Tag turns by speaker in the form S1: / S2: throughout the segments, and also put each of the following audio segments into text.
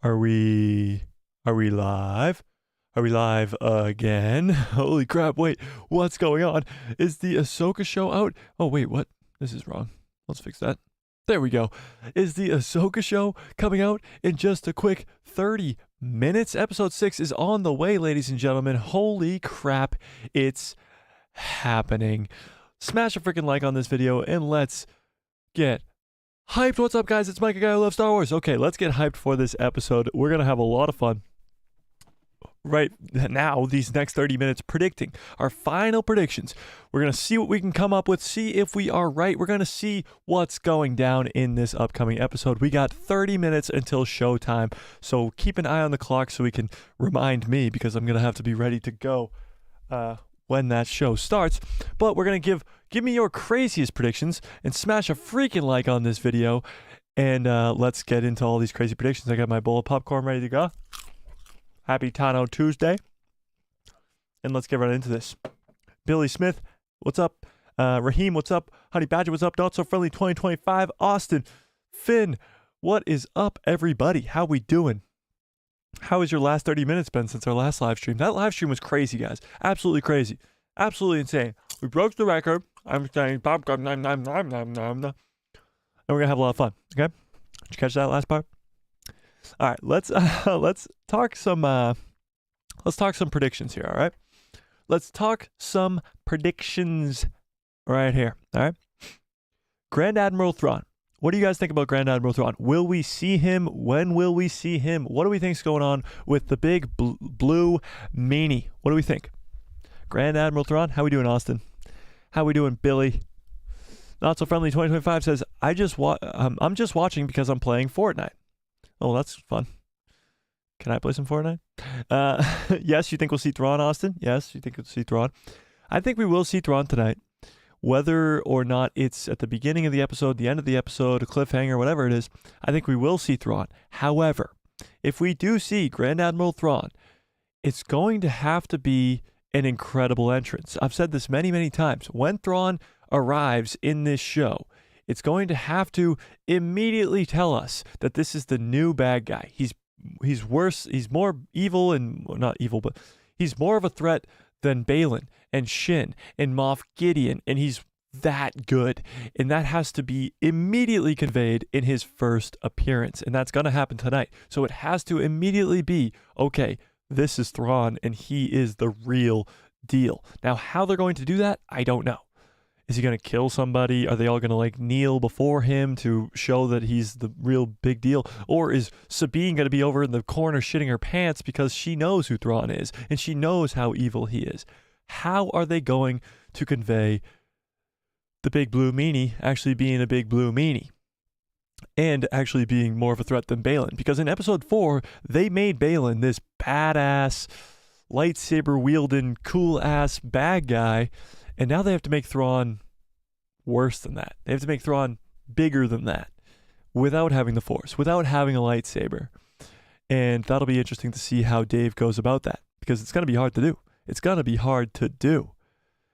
S1: Are we live? Are we live again? Holy crap, wait, what's going on? Is the Ahsoka show out? Oh wait, what? This is wrong. Let's fix that. There we go. Is the Ahsoka show coming out in just a quick 30 minutes? Episode 6 is on the way, ladies and gentlemen. Holy crap, it's happening. Smash a freaking like on this video and let's get hyped. What's up, guys? It's Mike, a guy who loves Star Wars. Okay, let's get hyped for this episode. We're going to have a lot of fun right now, these next 30 minutes, predicting our final predictions. We're going to see what we can come up with, see if we are right. We're going to see what's going down in this upcoming episode. We got 30 minutes until showtime, so keep an eye on the clock so we can remind me, because I'm going to have to be ready to go when that show starts. But we're going to give me your craziest predictions and smash a freaking like on this video, and let's get into all these crazy predictions. I got my bowl of popcorn ready to go. Happy Tano Tuesday. And let's get right into this. Billy Smith, what's up? Raheem, what's up? Honey Badger, what's up? Not So Friendly 2025. Austin, Finn, what is up, everybody? How we doing? How has your last 30 minutes been since our last live stream? That live stream was crazy, guys. Absolutely crazy. Absolutely insane. We broke the record. I'm saying popcorn, nom, nom, nom, nom, nom, nom. And we're going to have a lot of fun, okay? Did you catch that last part? All right, let's talk some predictions here, all right? Let's talk some predictions right here, all right? Grand Admiral Thrawn. What do you guys think about Grand Admiral Thrawn? Will we see him? When will we see him? What do we think's going on with the big blue meanie? What do we think? Grand Admiral Thrawn, how we doing, Austin? How we doing, Billy? Not So Friendly 2025 says, I'm just watching because I'm playing Fortnite. Oh, that's fun. Can I play some Fortnite? Yes, you think we'll see Thrawn, Austin? Yes, you think we'll see Thrawn? I think we will see Thrawn tonight. Whether or not it's at the beginning of the episode, the end of the episode, a cliffhanger, whatever it is, I think we will see Thrawn. However, if we do see Grand Admiral Thrawn, it's going to have to be an incredible entrance. I've said this many, many times. When Thrawn arrives in this show, it's going to have to immediately tell us that this is the new bad guy. He's worse. He's more evil, and well, not evil, but he's more of a threat than Balin and Shin and Moff Gideon, and he's that good. And that has to be immediately conveyed in his first appearance, and that's going to happen tonight. So it has to immediately be, okay, this is Thrawn, and he is the real deal. Now, how they're going to do that, I don't know. Is he going to kill somebody? Are they all going to kneel before him to show that he's the real big deal? Or is Sabine going to be over in the corner shitting her pants because she knows who Thrawn is and she knows how evil he is? How are they going to convey the big blue meanie actually being a big blue meanie and actually being more of a threat than Balin? Because in episode 4, they made Balin this badass, lightsaber wielding, cool ass bad guy. And now they have to make Thrawn worse than that. They have to make Thrawn bigger than that without having the Force, without having a lightsaber. And that'll be interesting to see how Dave goes about that, because it's going to be hard to do. It's going to be hard to do.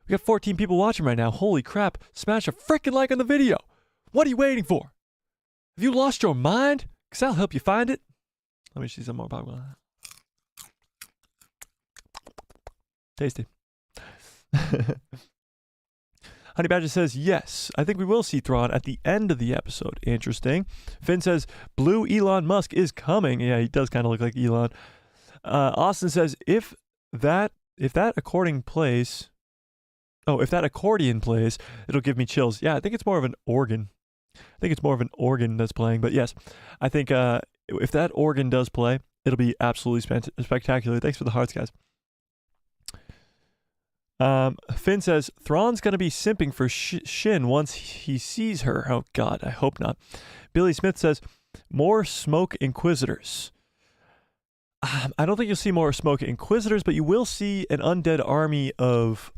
S1: We got 14 people watching right now. Holy crap. Smash a freaking like on the video. What are you waiting for? Have you lost your mind? Because I'll help you find it. Let me see some more popcorn. Tasty. Honey Badger says, yes, I think we will see Thrawn at the end of the episode. Interesting. Finn says, blue Elon Musk is coming. Yeah, he does kind of look like Elon. Austin says, if that accordion plays, it'll give me chills. Yeah, I think it's more of an organ. That's playing. But yes, I think if that organ does play, it'll be absolutely spectacular. Thanks for the hearts, guys. Finn says, Thrawn's going to be simping for Shin once he sees her. Oh, God, I hope not. Billy Smith says, more Smoke Inquisitors. I don't think you'll see more Smoke Inquisitors, but you will see an undead army of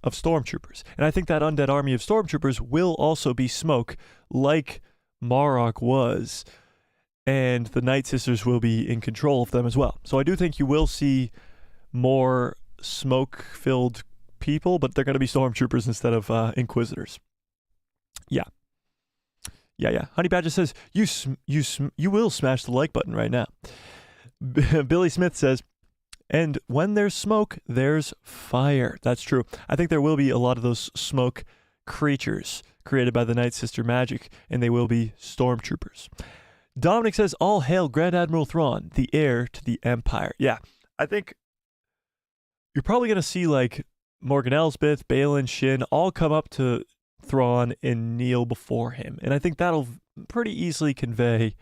S1: stormtroopers. And I think that undead army of stormtroopers will also be smoke, like Marok was. And the Night Sisters will be in control of them as well. So I do think you will see more smoke-filled people, but they're going to be stormtroopers instead of Inquisitors. Yeah. Yeah. Honey Badger says, you will smash the like button right now. Billy Smith says, and when there's smoke, there's fire. That's true. I think there will be a lot of those smoke creatures created by the Night Sister magic, and they will be stormtroopers. Dominic says, all hail Grand Admiral Thrawn, the heir to the Empire. Yeah, I think you're probably going to see like Morgan Elsbeth, Balin, Shin all come up to Thrawn and kneel before him. And I think that'll pretty easily convey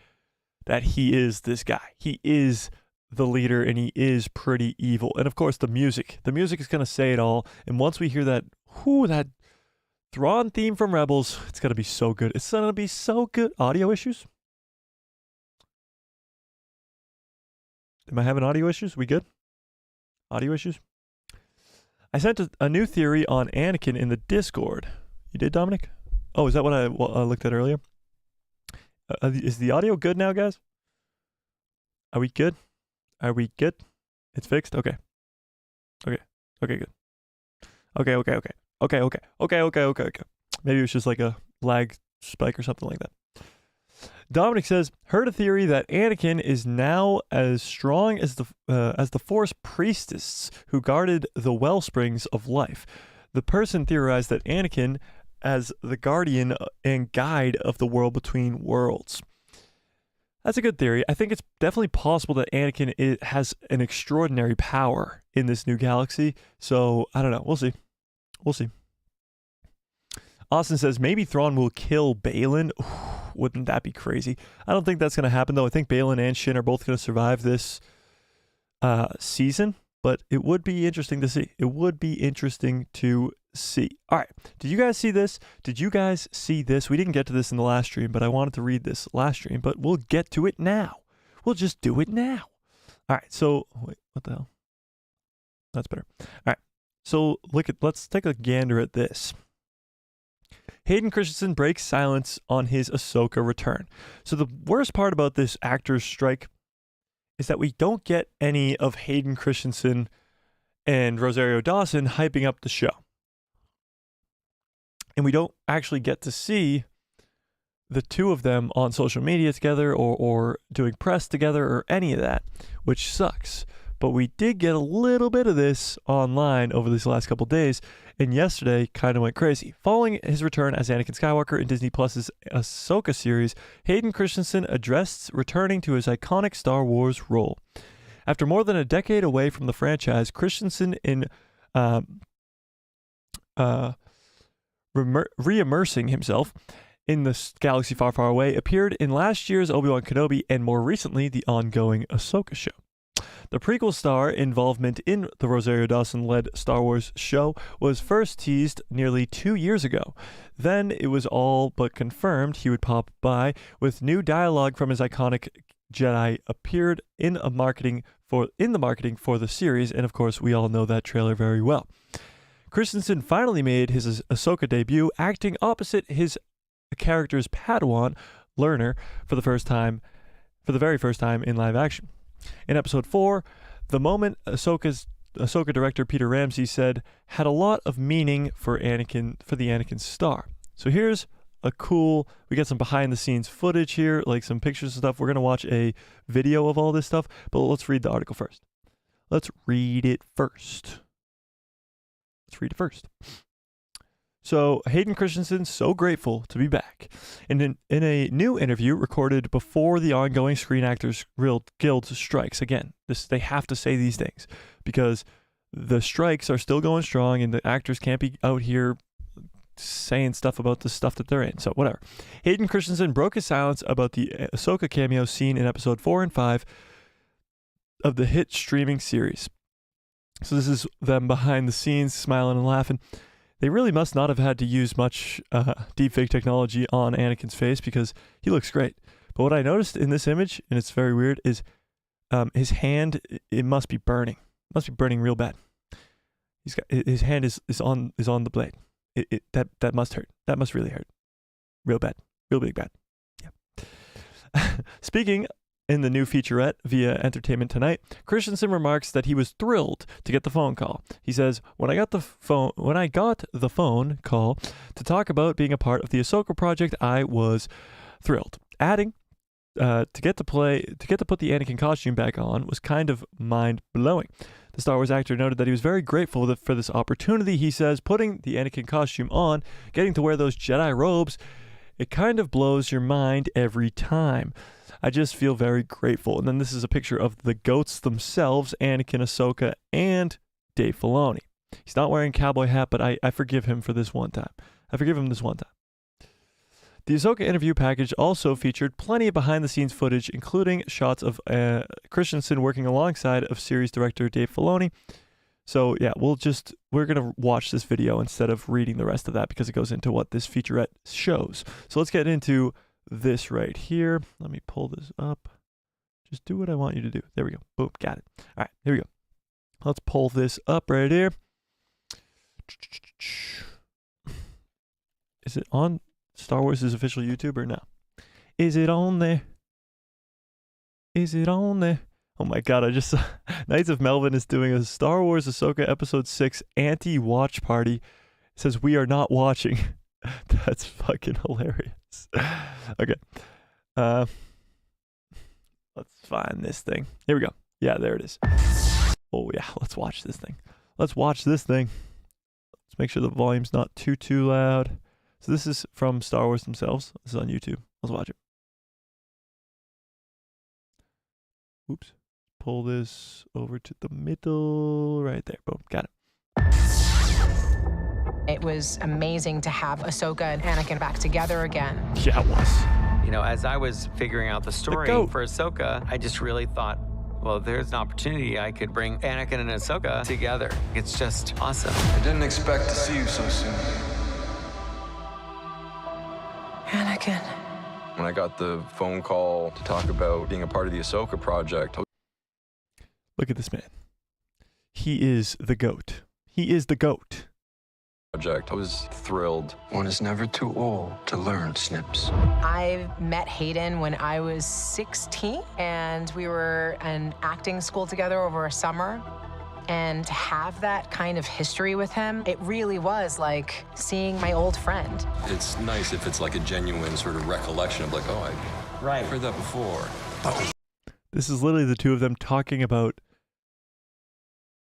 S1: that he is this guy. He is the leader, and he is pretty evil. And of course, the music is going to say it all. And once we hear that Thrawn theme from Rebels, it's going to be so good. It's going to be so good. Audio issues? Am I having audio issues? We good? Audio issues? I sent a new theory on Anakin in the Discord. You did, Dominic? Oh, is that what I looked at earlier? Is the audio good now, guys? Are we good? Are we good? It's fixed? Okay. Good. Okay. Maybe it was just like a lag spike or something like that. Dominic says, heard a theory that Anakin is now as strong as the Force priestess who guarded the well springs of life. The person theorized that Anakin as the guardian and guide of the world between worlds. That's a good theory. I think it's definitely possible that Anakin has an extraordinary power in this new galaxy. So, I don't know. We'll see. Austin says, maybe Thrawn will kill Balin. Ooh, wouldn't that be crazy? I don't think that's going to happen, though. I think Balin and Shin are both going to survive this season. But it would be interesting to see. All right. Did you guys see this? We didn't get to this in the last stream, but I wanted to read this last stream, but we'll get to it now. We'll just do it now. All right. So, wait, what the hell? That's better. All right. So, let's take a gander at this. Hayden Christensen breaks silence on his Ahsoka return. So, the worst part about this actor's strike is that we don't get any of Hayden Christensen and Rosario Dawson hyping up the show. And we don't actually get to see the two of them on social media together or doing press together or any of that, which sucks. But we did get a little bit of this online over these last couple days, and yesterday kind of went crazy. Following his return as Anakin Skywalker in Disney Plus's Ahsoka series, Hayden Christensen addressed returning to his iconic Star Wars role. After more than a decade away from the franchise, Christensen re-immersing himself in the galaxy far, far away, appeared in last year's Obi-Wan Kenobi and more recently the ongoing Ahsoka show. The prequel star involvement in the Rosario Dawson-led Star Wars show was first teased nearly 2 years ago. Then it was all but confirmed he would pop by, with new dialogue from his iconic Jedi appeared in the marketing for the series, and of course we all know that trailer very well. Christensen finally made his Ahsoka debut, acting opposite his character's Padawan learner for the very first time in live action. In episode 4, the moment Ahsoka director Peter Ramsey said had a lot of meaning for the Anakin star. So here's we get some behind the scenes footage here, like some pictures and stuff. We're going to watch a video of all this stuff, but let's read the article first. Let's read it first. So, Hayden Christensen, so grateful to be back. And in a new interview recorded before the ongoing Screen Actors Guild strikes, again, they have to say these things because the strikes are still going strong and the actors can't be out here saying stuff about the stuff that they're in. So, whatever. Hayden Christensen broke his silence about the Ahsoka cameo seen in episode 4 and 5 of the hit streaming series. So this is them behind the scenes, smiling and laughing. They really must not have had to use much deepfake technology on Anakin's face because he looks great. But what I noticed in this image, and it's very weird, is his hand. It must be burning. It must be burning real bad. His hand is on the blade. That must hurt. That must really hurt. Real bad. Real big bad. Yeah. Speaking in the new featurette via Entertainment Tonight, Christensen remarks that he was thrilled to get the phone call. He says, when I got the phone call to talk about being a part of the Ahsoka project, I was Thrilled. Adding, to get to put the Anakin costume back on was kind of mind-blowing. The Star Wars actor noted that he was very grateful for this opportunity. He says, putting the Anakin costume on, getting to wear those Jedi robes, it kind of blows your mind every time. I just feel very grateful. And then this is a picture of the goats themselves, Anakin, Ahsoka, and Dave Filoni. He's not wearing a cowboy hat, but I forgive him for this one time. I forgive him this one time. The Ahsoka interview package also featured plenty of behind-the-scenes footage, including shots of Christensen working alongside of series director Dave Filoni. So yeah, we're gonna watch this video instead of reading the rest of that because it goes into what this featurette shows. So let's get into this right here. Let me pull this up. Just do what I want you to do. There we go. Boom, got it. All right, here we go. Let's pull this up right here. Is it on Star Wars' official YouTube or no? Is it on there? Is it on there? Oh my god, I just saw Knights of Melvin is doing a Star Wars Ahsoka Episode 6 anti-watch party. It says, we are not watching. That's fucking hilarious. Okay. Let's find this thing. Here we go. Yeah, there it is. Oh yeah, let's watch this thing. Let's watch this thing. Let's make sure the volume's not too loud. So this is from Star Wars themselves. This is on YouTube. Let's watch it. Oops. Pull this over to the middle. Right there. Boom. Got it.
S2: It was amazing to have Ahsoka and Anakin back together again.
S1: Yeah, it was.
S3: You know, as I was figuring out the story for Ahsoka, I just really thought, well, there's an opportunity I could bring Anakin and Ahsoka together. It's just awesome.
S4: I didn't expect to see you so soon.
S2: Anakin.
S4: When I got the phone call to talk about being a part of the Ahsoka project.
S1: Look at this man. He is the GOAT. He is the GOAT.
S4: I was thrilled. One is never too old to learn, Snips.
S2: I met Hayden when I was 16, and we were in acting school together over a summer. And to have that kind of history with him, it really was like seeing my old friend.
S4: It's nice if it's like a genuine sort of recollection of like, oh, I've heard that before. Oh.
S1: This is literally the two of them talking about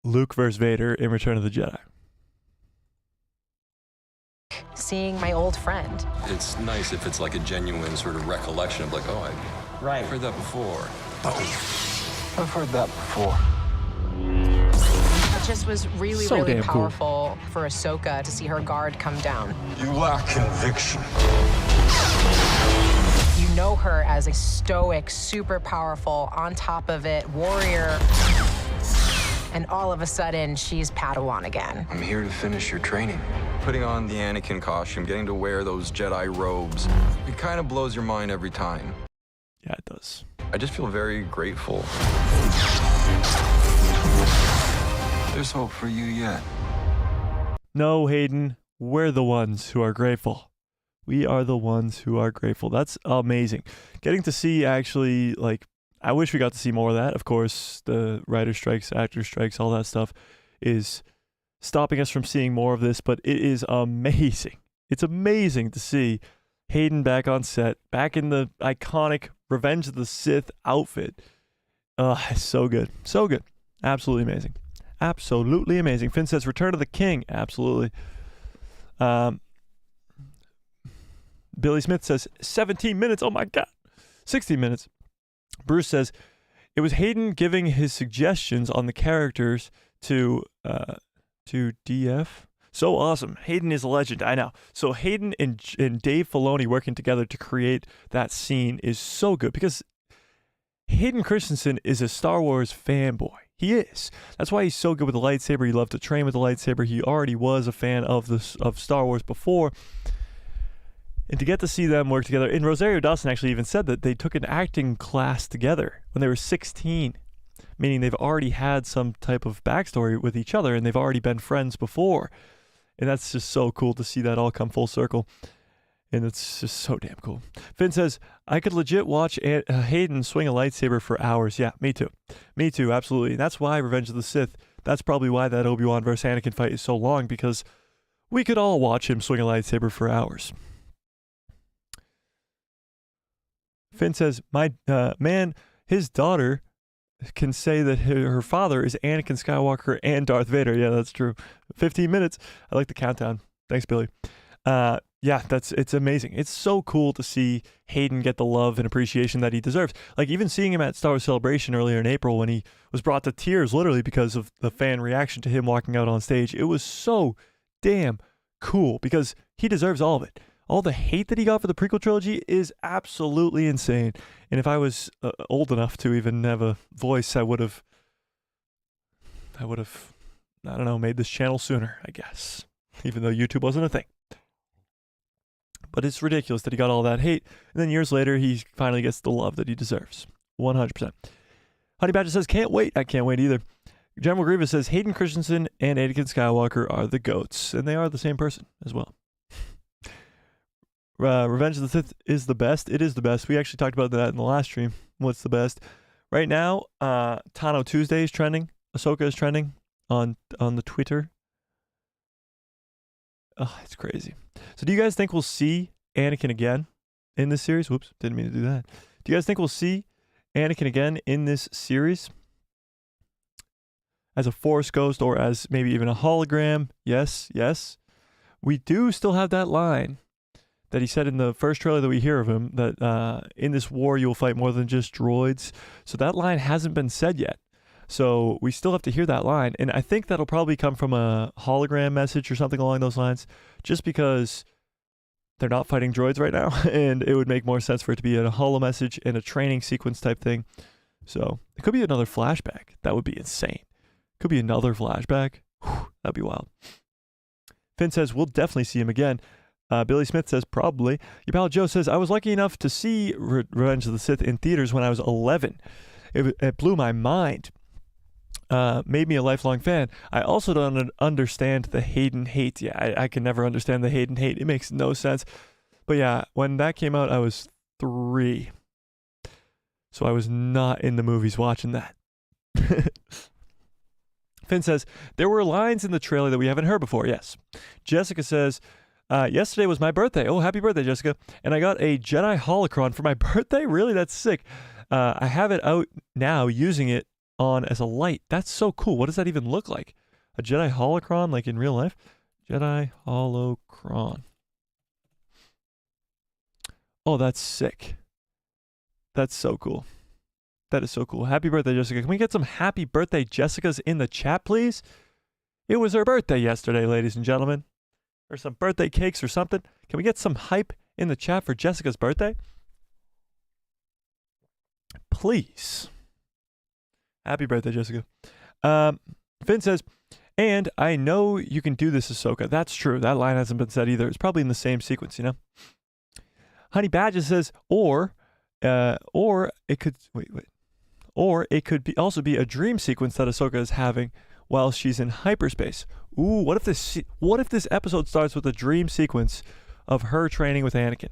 S1: Luke versus Vader in Return of the Jedi.
S2: Seeing my old friend.
S4: It's nice if it's like a genuine sort of recollection of like, oh, I've heard that before. Oh, I've heard that before.
S2: It just was really,
S1: so
S2: really
S1: damn
S2: powerful for Ahsoka to see her guard come down.
S4: You lack conviction.
S2: You know her as a stoic, super powerful, on top of it, warrior. And all of a sudden, she's Padawan again.
S4: I'm here to finish your training. Putting on the Anakin costume, getting to wear those Jedi robes, it kind of blows your mind every time.
S1: Yeah, it does.
S4: I just feel very grateful. There's hope for you yet.
S1: No, Hayden, we're the ones who are grateful. We are the ones who are grateful. That's amazing. Getting to see actually, like, I wish we got to see more of that. Of course, the writer strikes, actor strikes, all that stuff is stopping us from seeing more of this, but it is amazing. It's amazing to see Hayden back on set, back in the iconic Revenge of the Sith outfit. It's so good. So good. Absolutely amazing. Absolutely amazing. Finn says, Return of the King. Absolutely. Billy Smith says, 17 minutes. Oh my God. 16 minutes. Bruce says, it was Hayden giving his suggestions on the characters to DF. So awesome. Hayden is a legend. I know. So Hayden and Dave Filoni working together to create that scene is so good because Hayden Christensen is a Star Wars fanboy. He is. That's why he's so good with the lightsaber. He loved to train with the lightsaber. He already was a fan of Star Wars before. And to get to see them work together, and Rosario Dawson actually even said that they took an acting class together when they were 16, meaning they've already had some type of backstory with each other and they've already been friends before. And that's just so cool to see that all come full circle. And it's just so damn cool. Finn says, I could legit watch Hayden swing a lightsaber for hours. Yeah, me too. Me too, absolutely. And that's why Revenge of the Sith, that's probably why that Obi-Wan versus Anakin fight is so long, because we could all watch him swing a lightsaber for hours. Finn says, man, his daughter can say that her father is Anakin Skywalker and Darth Vader. Yeah, that's true. 15 minutes. I like the countdown. Thanks, Billy. Yeah, it's amazing. It's so cool to see Hayden get the love and appreciation that he deserves. Like, even seeing him at Star Wars Celebration earlier in April when he was brought to tears literally because of the fan reaction to him walking out on stage. It was so damn cool because he deserves all of it. All the hate that he got for the prequel trilogy is absolutely insane. And if I was old enough to even have a voice, I would have, I don't know, made this channel sooner, I guess. Even though YouTube wasn't a thing. But it's ridiculous that he got all that hate. And then years later, he finally gets the love that he deserves. 100%. Honey Badger says, can't wait. I can't wait either. General Grievous says, Hayden Christensen and Anakin Skywalker are the GOATs. And they are the same person as well. Revenge of the Sith is the best. It is the best. We actually talked about that in the last stream. What's the best? Right now, Tano Tuesday is trending. Ahsoka is trending on the Twitter. Oh, it's crazy. So do you guys think we'll see Anakin again in this series? Whoops, didn't mean to do that. Do you guys think we'll see Anakin again in this series? As a Force ghost or as maybe even a hologram? Yes, yes. We do still have that line that he said in the first trailer that we hear of him, that in this war you will fight more than just droids. So that line hasn't been said yet. So we still have to hear that line. And I think that'll probably come from a hologram message or something along those lines, just because they're not fighting droids right now. And it would make more sense for it to be a holo message and a training sequence type thing. So it could be another flashback. That would be insane. Could be another flashback. Whew, that'd be wild. Finn says, we'll definitely see him again. Billy Smith says, probably. Your pal Joe says, I was lucky enough to see Revenge of the Sith in theaters when I was 11. It blew my mind. Made me a lifelong fan. I also don't understand the Hayden hate. Yeah, I can never understand the Hayden hate. It makes no sense. But yeah, when that came out, I was 3. So I was not in the movies watching that. Finn says, there were lines in the trailer that we haven't heard before. Yes. Jessica says, yesterday was my birthday. Oh, happy birthday, Jessica. And I got a Jedi holocron for my birthday. Really? That's sick. I have it out now using it on as a light. That's so cool. What does that even look like? A Jedi holocron, like in real life? Jedi holocron. Oh, that's sick. That's so cool. That is so cool. Happy birthday, Jessica. Can we get some happy birthday Jessicas in the chat, please? It was her birthday yesterday, ladies and gentlemen. Or some birthday cakes or something. Can we get some hype in the chat for Jessica's birthday? Please. Happy birthday, Jessica. Finn says, and I know you can do this, Ahsoka. That's true. That line hasn't been said either. It's probably in the same sequence, you know? Honey Badger says, or it could, or it could be also be a dream sequence that Ahsoka is having while she's in hyperspace. Ooh, what if this episode starts with a dream sequence of her training with Anakin?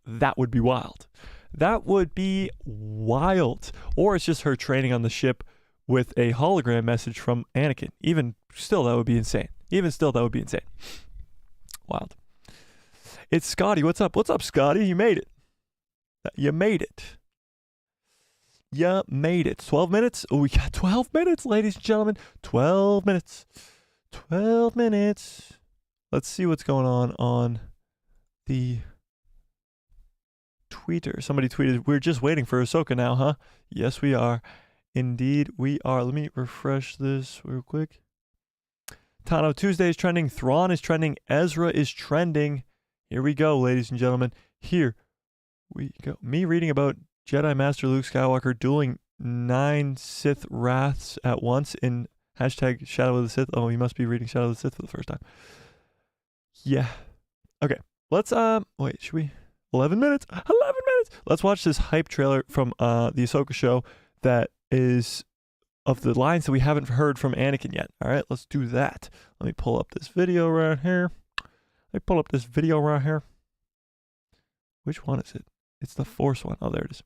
S1: That would be wild. That would be wild. Or it's just her training on the ship with a hologram message from Anakin. Even still, that would be insane. Even still, that would be insane. Wild. It's Scotty. What's up? What's up, Scotty? You made it. You made it. You made it. 12 minutes? Oh, we got 12 minutes, ladies and gentlemen. 12 minutes. 12 minutes. Let's see what's going on the Twitter. Somebody tweeted, we're just waiting for Ahsoka now, huh? Yes, we are. Indeed, we are. Let me refresh this real quick. Tano Tuesday is trending. Thrawn is trending. Ezra is trending. Here we go, ladies and gentlemen. Here we go. Me reading about Jedi Master Luke Skywalker dueling 9 Sith Wraths at once in hashtag Shadow of the Sith. Oh, you must be reading Shadow of the Sith for the first time. Yeah. Okay. Let's, wait, should we? 11 minutes? 11 minutes! Let's watch this hype trailer from the Ahsoka show that is of the lines that we haven't heard from Anakin yet. All right, let's do that. Let me pull up this video right here. Which one is it? It's the Force one. Oh, there it is.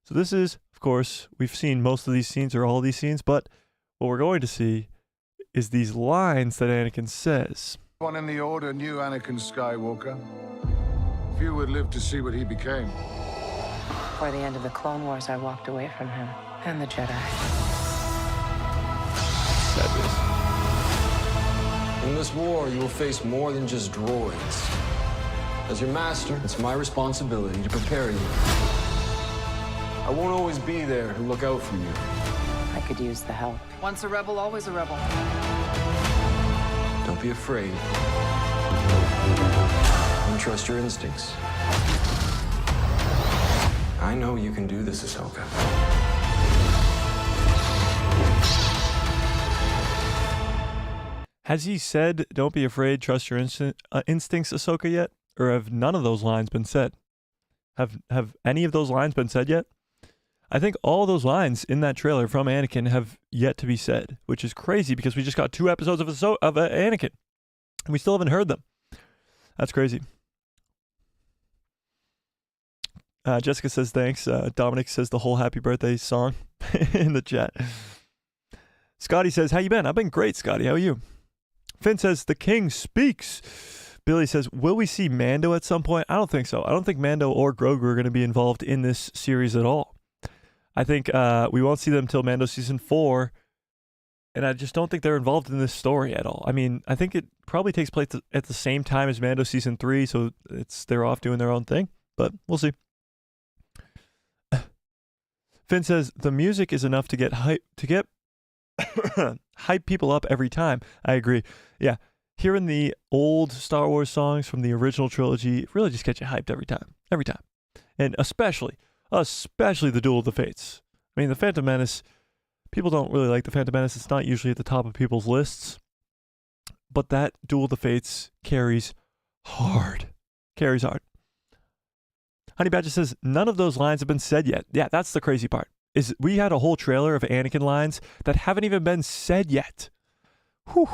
S1: So this is, of course, we've seen most of these scenes or all of these scenes, but what we're going to see is these lines that Anakin says.
S5: One in the Order knew Anakin Skywalker. few would live to see what he became.
S2: Before the end of the Clone Wars, I walked away from him and the Jedi.
S4: In this war, you will face more than just droids. As your master, it's my responsibility to prepare you. I won't always be there to look out for you.
S2: I could use the help.
S6: Once a rebel, always a rebel.
S4: Don't be afraid. And trust your instincts. I know you can do this, Ahsoka.
S1: Has he said, don't be afraid, trust your instincts, Ahsoka, yet? Or have none of those lines been said? Have any of those lines been said yet? I think all those lines in that trailer from Anakin have yet to be said, which is crazy because we just got 2 episodes of Anakin, and we still haven't heard them. That's crazy. Jessica says thanks. Dominic says the whole happy birthday song in the chat. Scotty says, how you been? I've been great, Scotty. How are you? Finn says, the king speaks. Billy says, will we see Mando at some point? I don't think so. I don't think Mando or Grogu are going to be involved in this series at all. I think we won't see them until Mando season 4, and I just don't think they're involved in this story at all. I mean, I think it probably takes place at the same time as Mando season 3, so they're off doing their own thing, but we'll see. Finn says, the music is enough to get hype people up every time. I agree. Yeah. Hearing the old Star Wars songs from the original trilogy really just gets you hyped every time. Every time. And especially the Duel of the Fates. I mean, the Phantom Menace, people don't really like the Phantom Menace. It's not usually at the top of people's lists. But that Duel of the Fates carries hard. Carries hard. Honey Badger says, none of those lines have been said yet. Yeah, that's the crazy part. Is we had a whole trailer of Anakin lines that haven't even been said yet. Whew.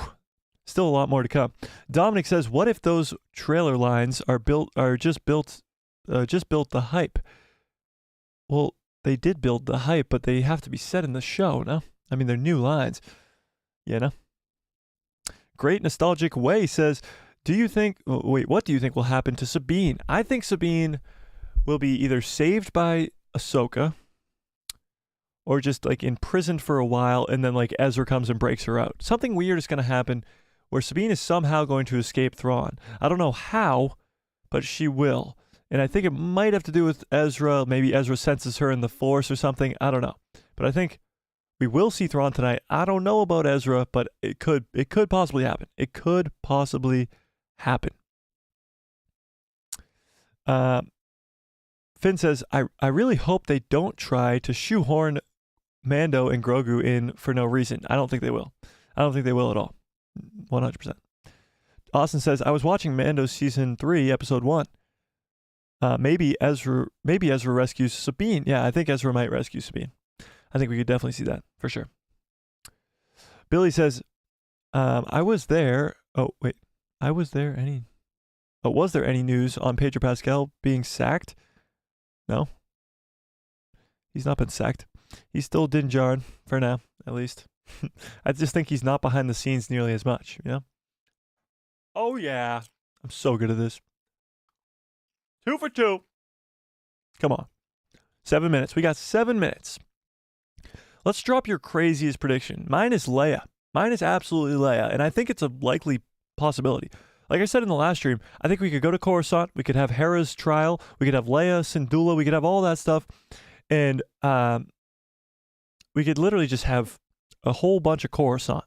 S1: Still a lot more to come. Dominic says, what if those trailer lines are just built the hype? Well, they did build the hype, but they have to be said in the show, no? I mean, they're new lines. You know? Great Nostalgic Way says, what do you think will happen to Sabine? I think Sabine will be either saved by Ahsoka or just like imprisoned for a while, and then like Ezra comes and breaks her out. Something weird is going to happen where Sabine is somehow going to escape Thrawn. I don't know how, but she will. And I think it might have to do with Ezra. Maybe Ezra senses her in the Force or something. I don't know. But I think we will see Thrawn tonight. I don't know about Ezra, but it could possibly happen. It could possibly happen. Finn says, I really hope they don't try to shoehorn Mando and Grogu in for no reason. I don't think they will. I don't think they will at all. 100%. Austin says, I was watching Mando season 3, episode 1. Maybe Ezra rescues Sabine. Yeah, I think Ezra might rescue Sabine. I think we could definitely see that for sure. Billy says, I was there. Oh, wait. Was there any news on Pedro Pascal being sacked? No. He's not been sacked. He's still Din Djarin for now, at least. I just think he's not behind the scenes nearly as much, you know? Oh, yeah. I'm so good at this. 2 for 2. Come on. 7 minutes. We got 7 minutes. Let's drop your craziest prediction. Mine is Leia. Mine is absolutely Leia, and I think it's a likely possibility. Like I said in the last stream, I think we could go to Coruscant, we could have Hera's trial, we could have Leia, Syndulla, we could have all that stuff, and we could literally just have a whole bunch of Coruscant.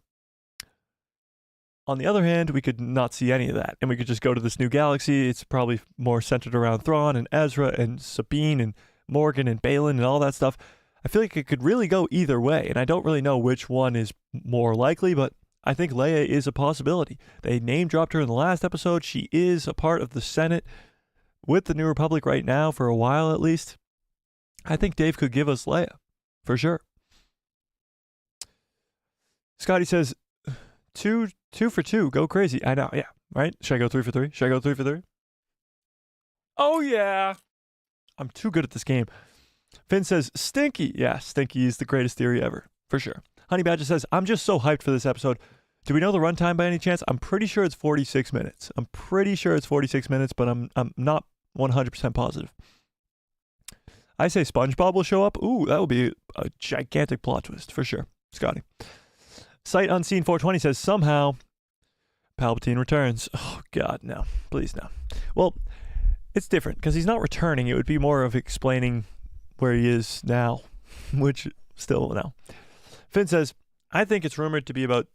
S1: On the other hand, we could not see any of that, and we could just go to this new galaxy. It's probably more centered around Thrawn and Ezra and Sabine and Morgan and Balin and all that stuff. I feel like it could really go either way, and I don't really know which one is more likely, but I think Leia is a possibility. They name-dropped her in the last episode. She is a part of the Senate with the New Republic right now, for a while at least. I think Dave could give us Leia, for sure. Scotty says, two for 2, go crazy. I know, yeah, right? Should I go 3 for 3? Should I go 3 for 3? Oh, yeah. I'm too good at this game. Finn says, Stinky. Yeah, Stinky is the greatest theory ever, for sure. Honey Badger says, I'm just so hyped for this episode. Do we know the runtime by any chance? I'm pretty sure it's 46 minutes. But I'm not 100% positive. I say SpongeBob will show up. Ooh, that will be a gigantic plot twist for sure. Scotty. Sight Unseen 420 says somehow Palpatine returns. Oh, God, no. Please, no. Well, it's different because he's not returning. It would be more of explaining where he is now, which still, no. Finn says, I think it's rumored to be about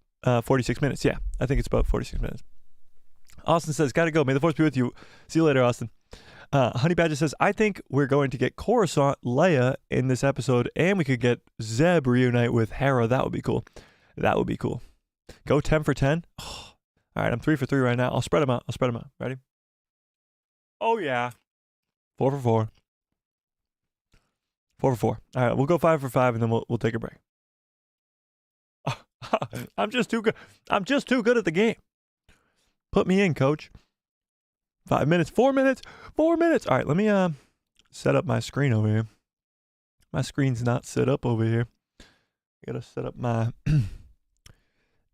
S1: 46 minutes. Yeah, I think it's about 46 minutes. Austin says, gotta go. May the force be with you. See you later, Austin. Honey Badger says, I think we're going to get Coruscant Leia in this episode, and we could get Zeb reunite with Hera. That would be cool. That would be cool. Go 10 for 10. Oh, all right, I'm 3 for 3 right now. I'll spread them out. Ready? Oh, yeah. 4 for 4. 4 for 4. All right, we'll go 5 for 5, and then we'll take a break. I'm just too good. I'm just too good at the game. Put me in, coach. 5 minutes. 4 minutes. 4 minutes. All right, let me set up my screen over here. My screen's not set up over here. I gotta set up my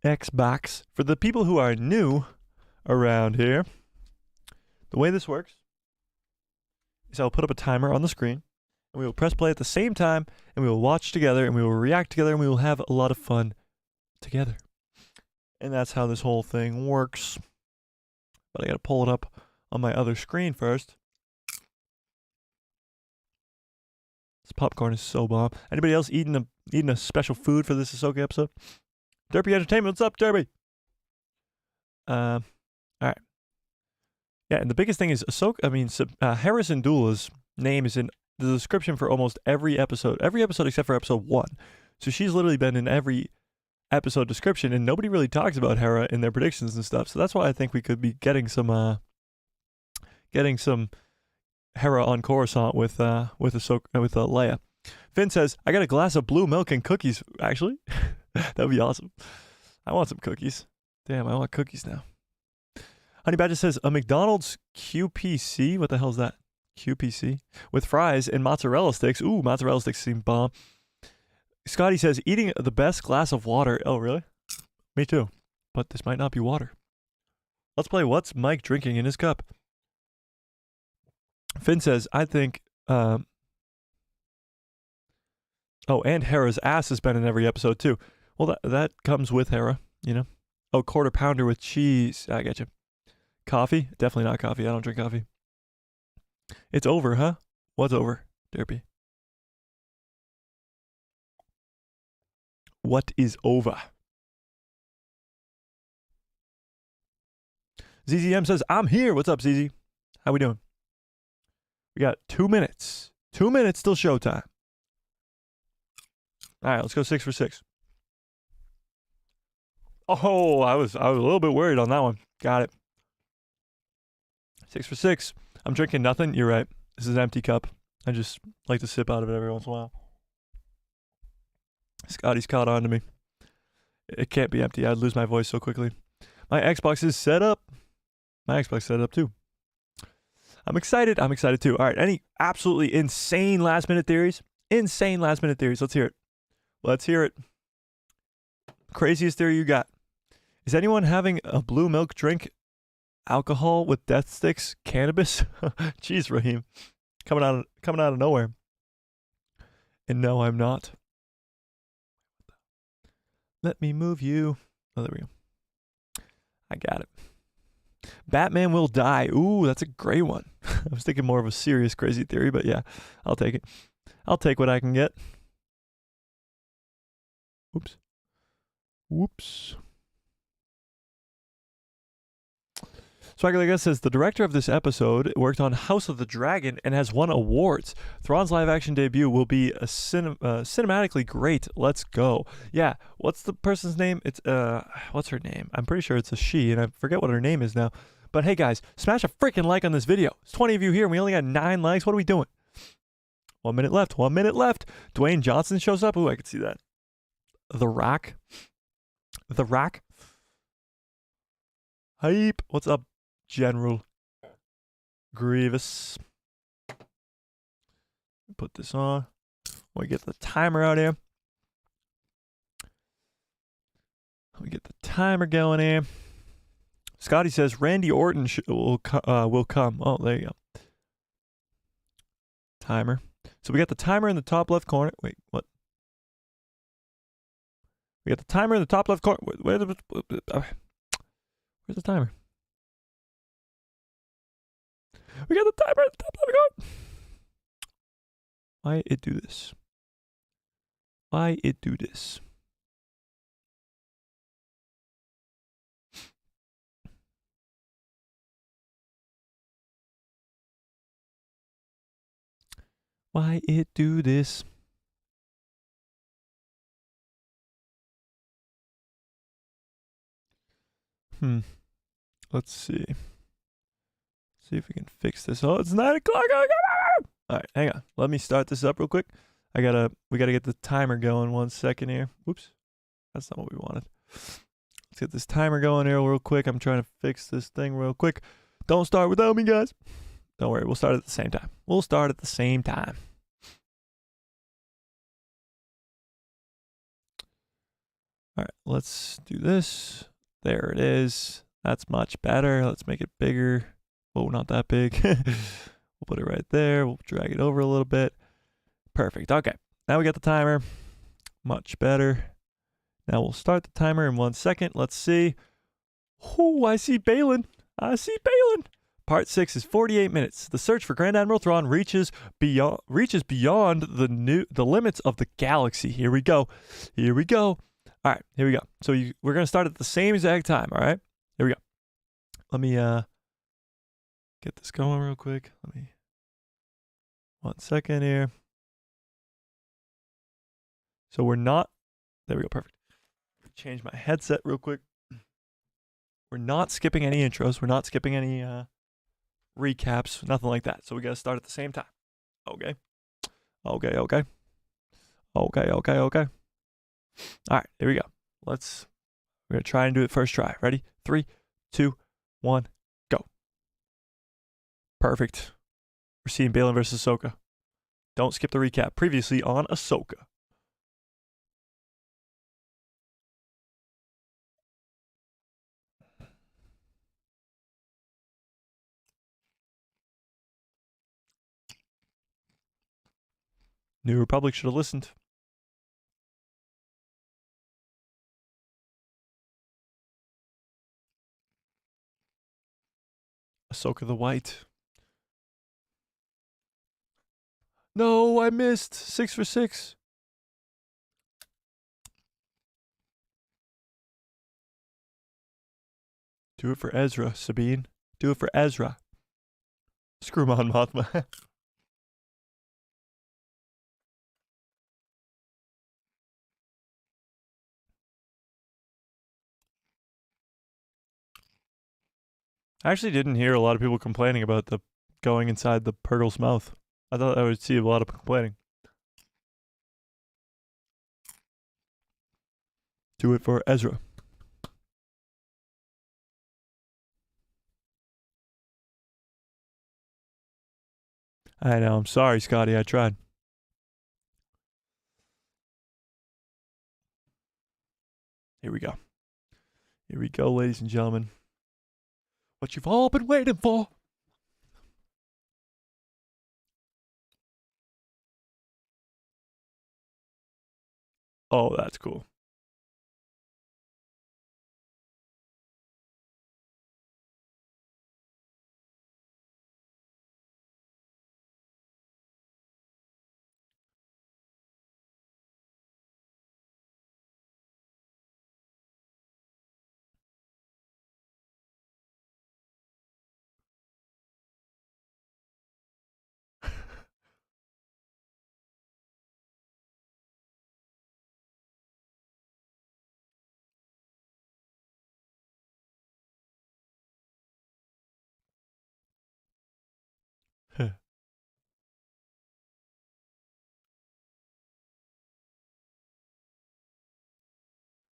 S1: Xbox. For the people who are new around here, the way this works is I'll put up a timer on the screen, and we will press play at the same time, and we will watch together, and we will react together, and we will have a lot of fun together. And that's how this whole thing works. But I gotta pull it up on my other screen first. This popcorn is so bomb. Anybody else eating a special food for this Ahsoka episode? Derpy Entertainment, what's up, Derpy? All right. Yeah, and the biggest thing is Harrison Dula's name is in the description for almost every episode except for episode 1. So she's literally been in every episode description, and nobody really talks about Hera in their predictions and stuff. So that's why I think we could be getting some Hera on Coruscant with Ahsoka, with Leia. Finn says, I got a glass of blue milk and cookies, actually. That'd be awesome. I want some cookies. Damn, I want cookies now. Honey Badger says, a McDonald's QPC? What the hell is that? QPC? With fries and mozzarella sticks. Ooh, mozzarella sticks seem bomb. Scotty says, eating the best glass of water. Oh, really? Me too. But this might not be water. Let's play What's Mike Drinking in His Cup? Finn says, I think... and Hera's ass has been in every episode too. Well, that comes with Hera, you know? Oh, quarter pounder with cheese. I get you. Coffee? Definitely not coffee. I don't drink coffee. It's over, huh? What's over, Derpy? What is over? ZZM says, I'm here. What's up, ZZ? How we doing? We got 2 minutes. 2 minutes till showtime. All right, let's go 6 for 6. Oh, I was a little bit worried on that one. Got it. 6 for 6. I'm drinking nothing. You're right. This is an empty cup. I just like to sip out of it every once in a while. Scotty's caught on to me. It can't be empty. I'd lose my voice so quickly. My Xbox is set up. My Xbox set up too. I'm excited. I'm excited too. All right. Any absolutely insane last minute theories? Insane last minute theories. Let's hear it. Let's hear it. Craziest theory you got. Is anyone having a blue milk drink? Alcohol with death sticks? Cannabis? Jeez, Raheem. Coming out of nowhere. And no, I'm not. Let me move you. Oh, there we go. I got it. Batman will die. Ooh, that's a great one. I was thinking more of a serious crazy theory, but yeah, I'll take it. I'll take what I can get. Oops. Whoops. Swagger Guest says, the director of this episode worked on House of the Dragon and has won awards. Thrawn's live-action debut will be a cinematically great. Let's go. Yeah, what's the person's name? It's, what's her name? I'm pretty sure it's a she, and I forget what her name is now. But hey, guys, smash a freaking like on this video. There's 20 of you here, and we only got 9 likes. What are we doing? 1 minute left. 1 minute left. Dwayne Johnson shows up. Ooh, I could see that. The Rock. The Rock. Hype. What's up, General Grievous? Put this on. We get the timer out here. We get the timer going here. Scotty says Randy Orton will come. Oh, there you go. timer. So we got the timer in the top left corner. Wait, what? We got the timer in the top left corner. Where's the timer? We got the timer in the top left corner. Why it do this? Why it do this? Why it do this? Let's see. See if we can fix this. Oh, it's 9 o'clock. All right, hang on. Let me start this up real quick. We gotta get the timer going 1 second here. Whoops. That's not what we wanted. Let's get this timer going here real quick. I'm trying to fix this thing real quick. Don't start without me, guys. Don't worry. We'll start at the same time. We'll start at the same time. All right, let's do this. There it is. That's much better. Let's make it bigger. Oh, not that big. We'll put it right there. We'll drag it over a little bit. Perfect. Okay. Now we got the timer. Much better. Now we'll start the timer in 1 second. Let's see. Oh, I see Balin. I see Balin. Part 6 is 48 minutes. The search for Grand Admiral Thrawn reaches beyond the limits of the galaxy. Here we go. Here we go. All right, here we go. So we're going to start at the same exact time, all right? Here we go. Let me get this going real quick. 1 second here. So we're not, there we go, perfect. Change my headset real quick. We're not skipping any intros. We're not skipping any recaps, nothing like that. So we got to start at the same time. Okay. Okay. All right, here we go. We're going to try and do it first try. Ready? 3, 2, 1, go. Perfect. We're seeing Balin versus Ahsoka. Don't skip the recap. Previously on Ahsoka. New Republic should have listened. Ahsoka the White. No, I missed. 6 for 6. Do it for Ezra, Sabine. Do it for Ezra. Screw Mon Mothma. I actually didn't hear a lot of people complaining about the going inside the Purgle's mouth. I thought I would see a lot of complaining. Do it for Ezra. I know. I'm sorry, Scotty. I tried. Here we go. Here we go, ladies and gentlemen. What you've all been waiting for. Oh, that's cool.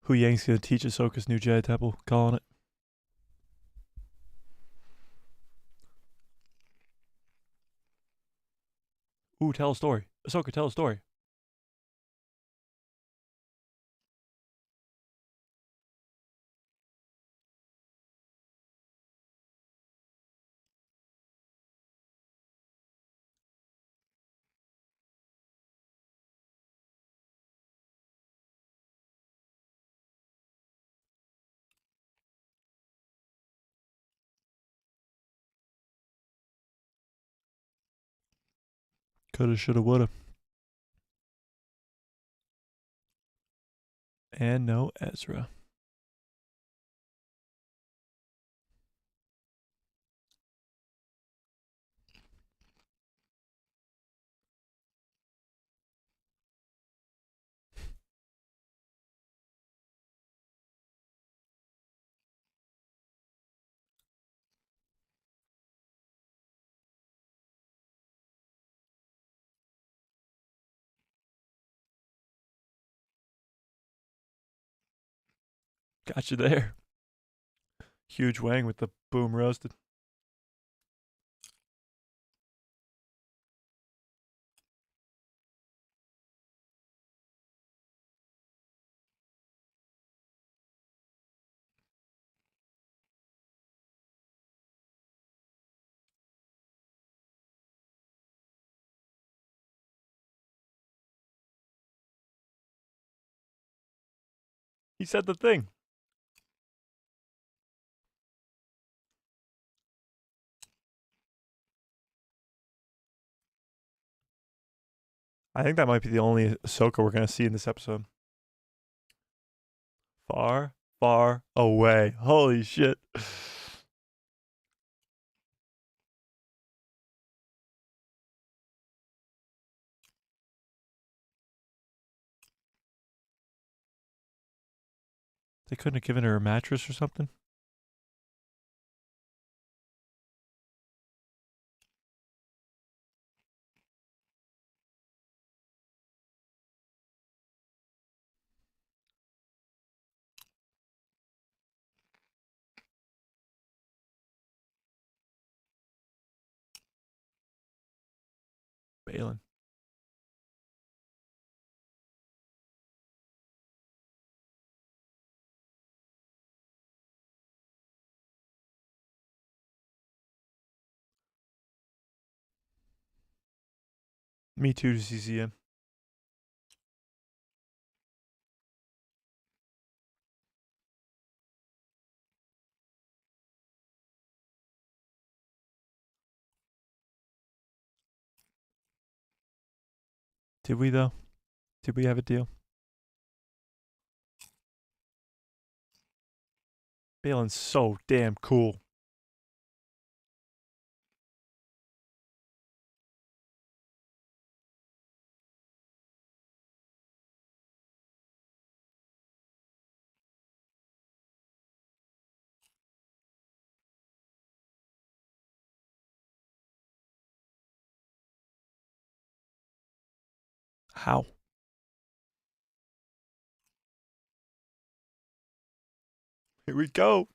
S1: Hu Yang's gonna teach Ahsoka's new Jedi Temple, calling it. Ooh, tell a story. Ahsoka, tell a story. Coulda, shoulda, woulda. And no Ezra. Got you there. Huge wang with the boom roasted. He said the thing. I think that might be the only Ahsoka we're going to see in this episode. Far, far away. Holy shit. They couldn't have given her a mattress or something? Balin. Me too, CCM. Did we, though? Did we have a deal? Balin's so damn cool. How? Here we go.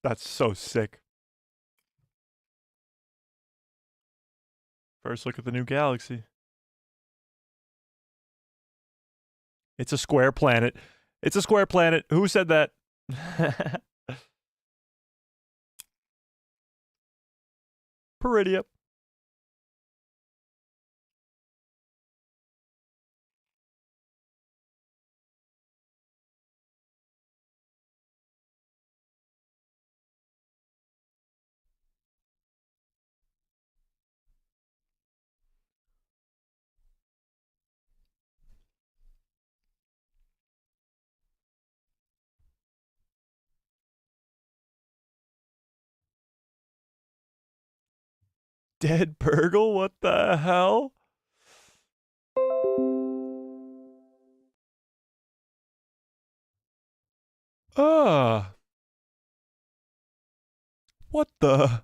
S1: That's so sick. First look at the new galaxy. It's a square planet. It's a square planet. Who said that? Peridia. Dead Burgle? What the hell? What the?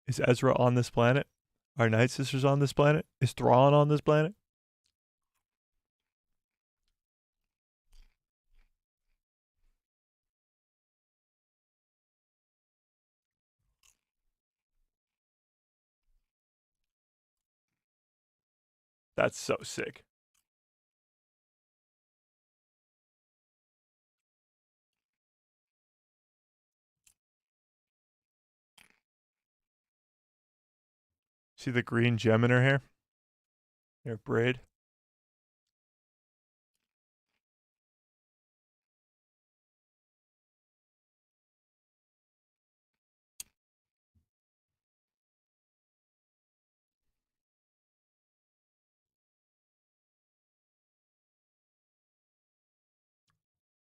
S1: Is Ezra on this planet? Are Night Sisters on this planet? Is Thrawn on this planet? That's so sick. See the green gem in her hair? Her braid.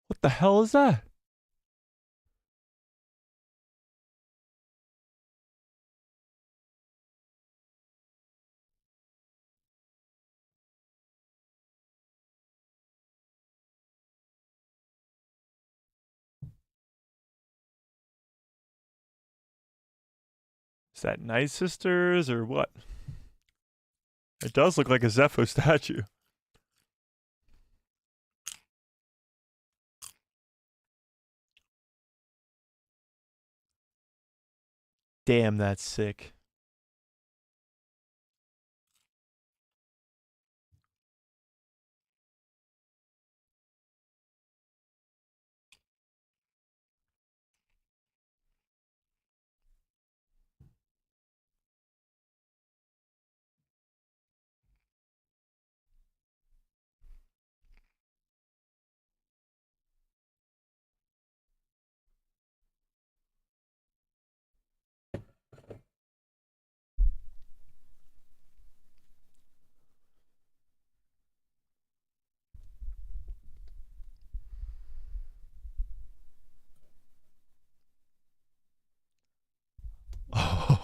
S1: What the hell is that? Is that Night Sisters or what? It does look like a Zepho statue. Damn, that's sick.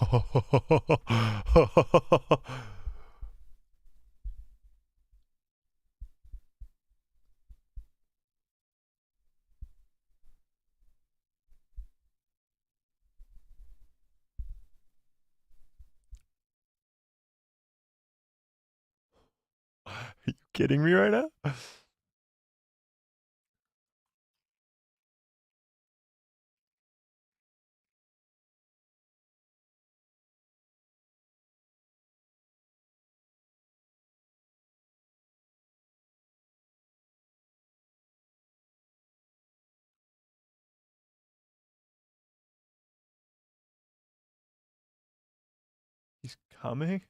S1: Are you kidding me right now? He's coming?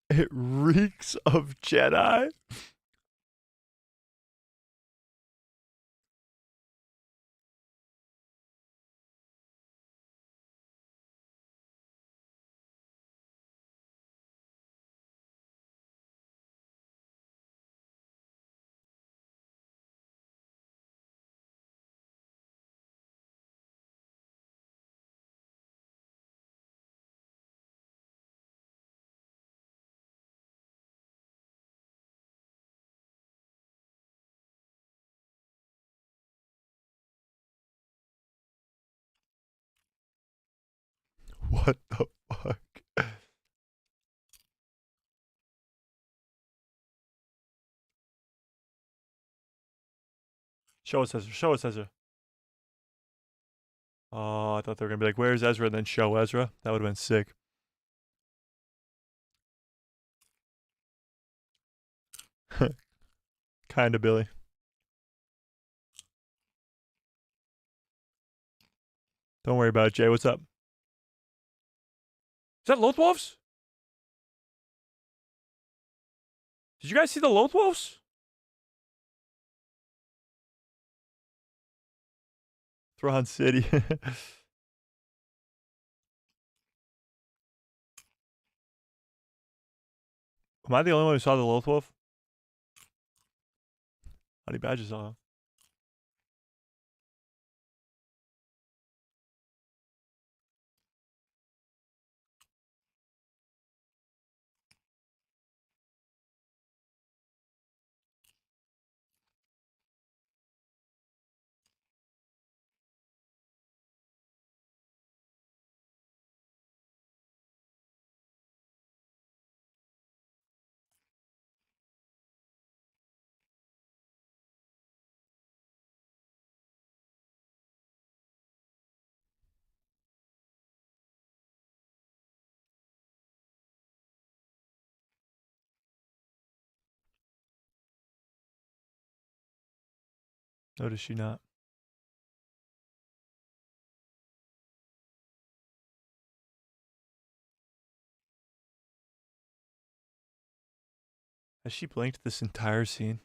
S1: It reeks of Jedi. What the fuck? Show us Ezra. Show us Ezra. Oh, I thought they were gonna be like, "Where's Ezra?" and then show Ezra. That would have been sick. Kinda, Billy. Don't worry about it, Jay. What's up? Is that Lothwolves? Did you guys see the Lothwolves? Thrawn City. Am I the only one who saw the Lothwolf? Honey Badger saw him. No, does she not? Has she blinked this entire scene?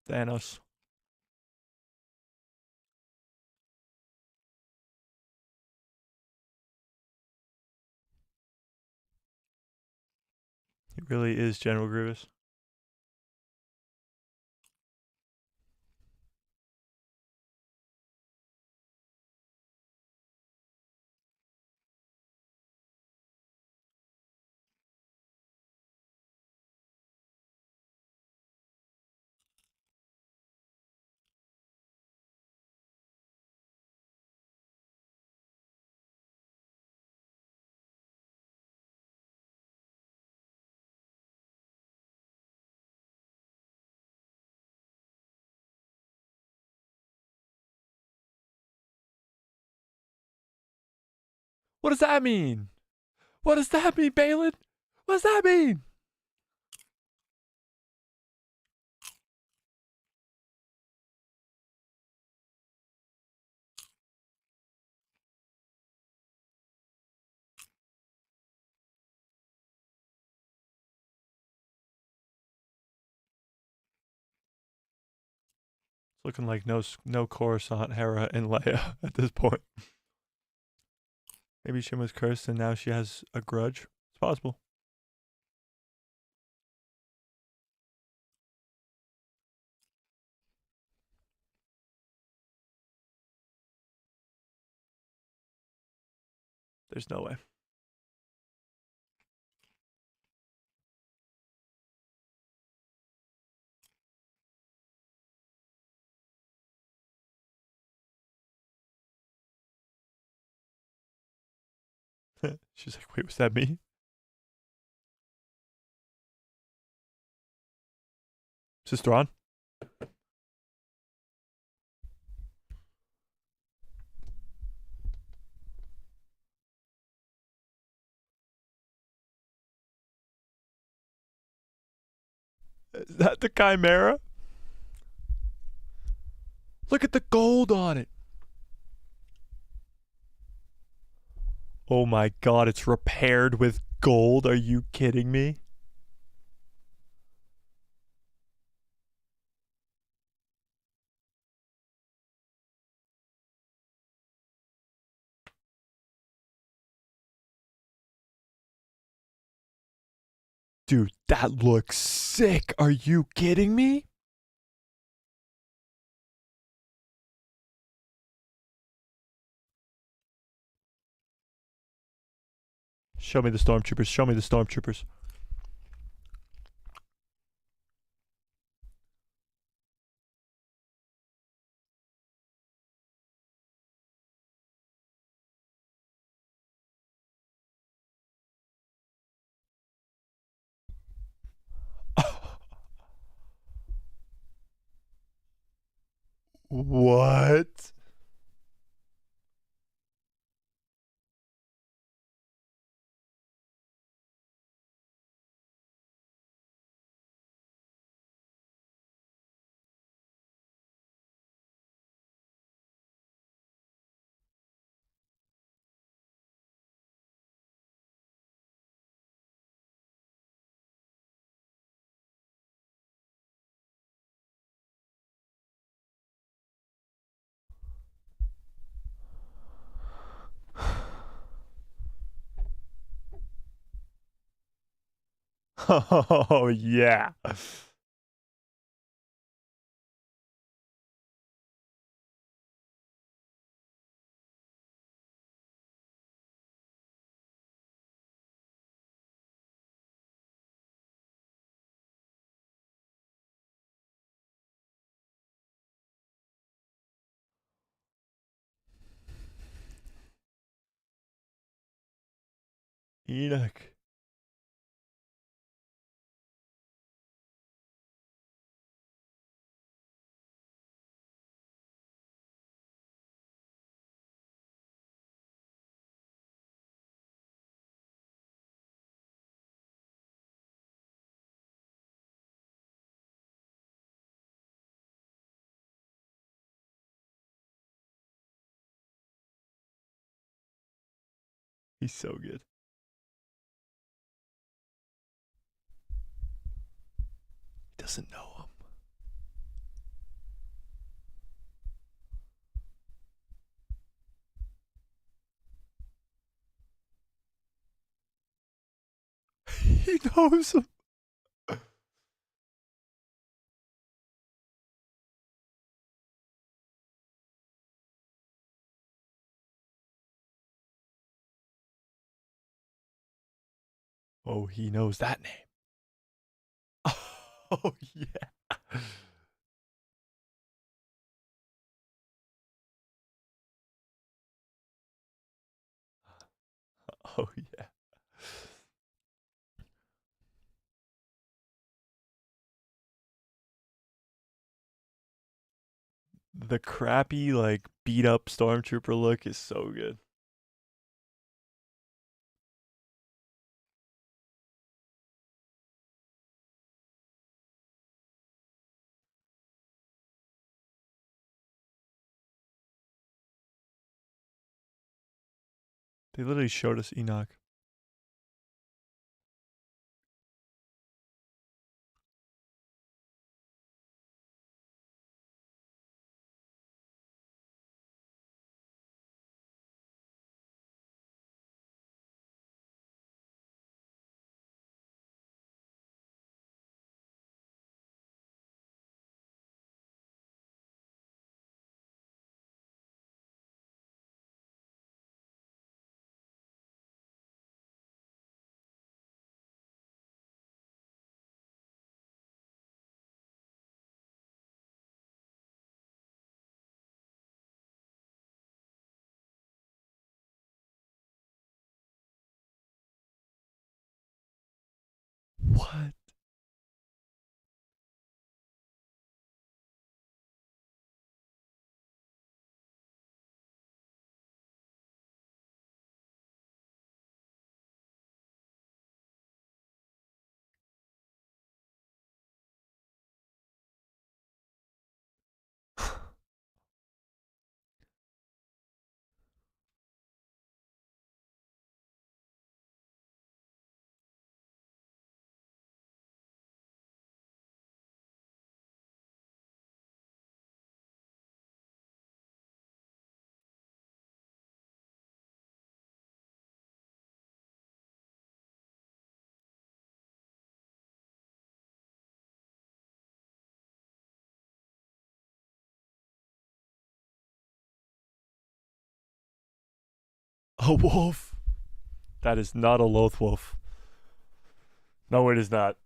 S1: Thanos. He really is General Grievous. What does that mean? What does that mean, Balin? What does that mean? It's looking like no Coruscant, Hera, and Leia at this point. Maybe Shin was cursed and now she has a grudge. It's possible. There's no way. She's like, wait, was that me? Is this Thrawn? Is that the Chimera? Look at the gold on it. Oh my god, it's repaired with gold. Are you kidding me? Dude, that looks sick. Are you kidding me? Show me the stormtroopers. Show me the stormtroopers. What? Oh, yeah. Enoch. He's so good. He doesn't know him. He knows him. Oh, he knows that name. Oh, yeah. Oh, yeah. The crappy, like, beat up stormtrooper look is so good. They literally showed us Enoch. What? A wolf. That is not a loath wolf. No, it is not.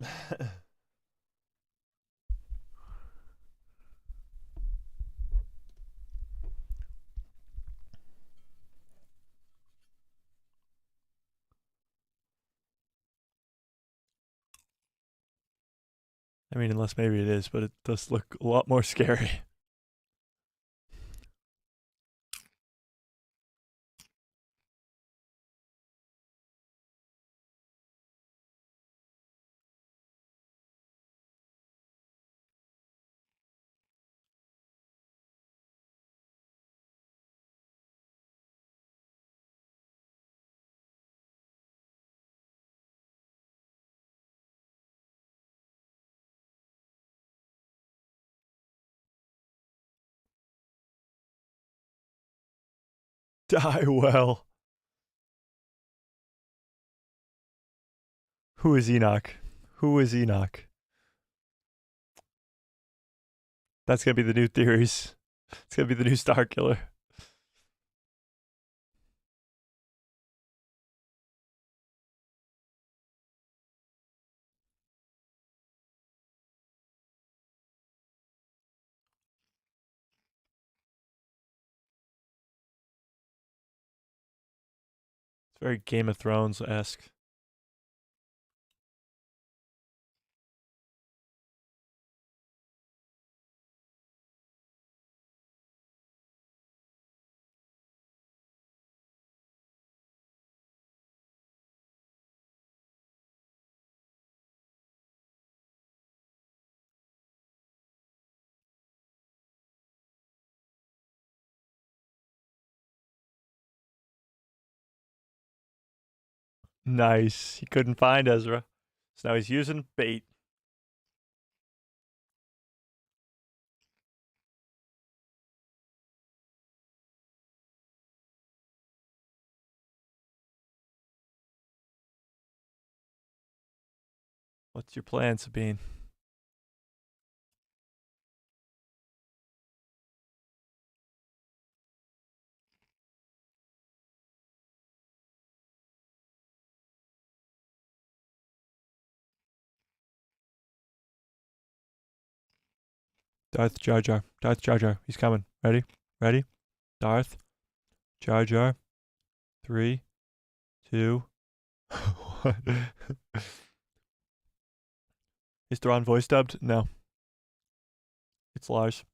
S1: I mean, unless maybe it is, but it does look a lot more scary. Die well. Who is Enoch? Who is Enoch? That's gonna be the new theories. It's gonna be the new Star Killer. It's very Game of Thrones-esque. Nice. He couldn't find Ezra. So now he's using bait. What's your plan, Sabine? Darth Jar Jar. Darth Jar Jar. He's coming. Ready? Ready? Darth Jar Jar. 3, 2, 1. Is Thrawn voice dubbed? No. It's Lars.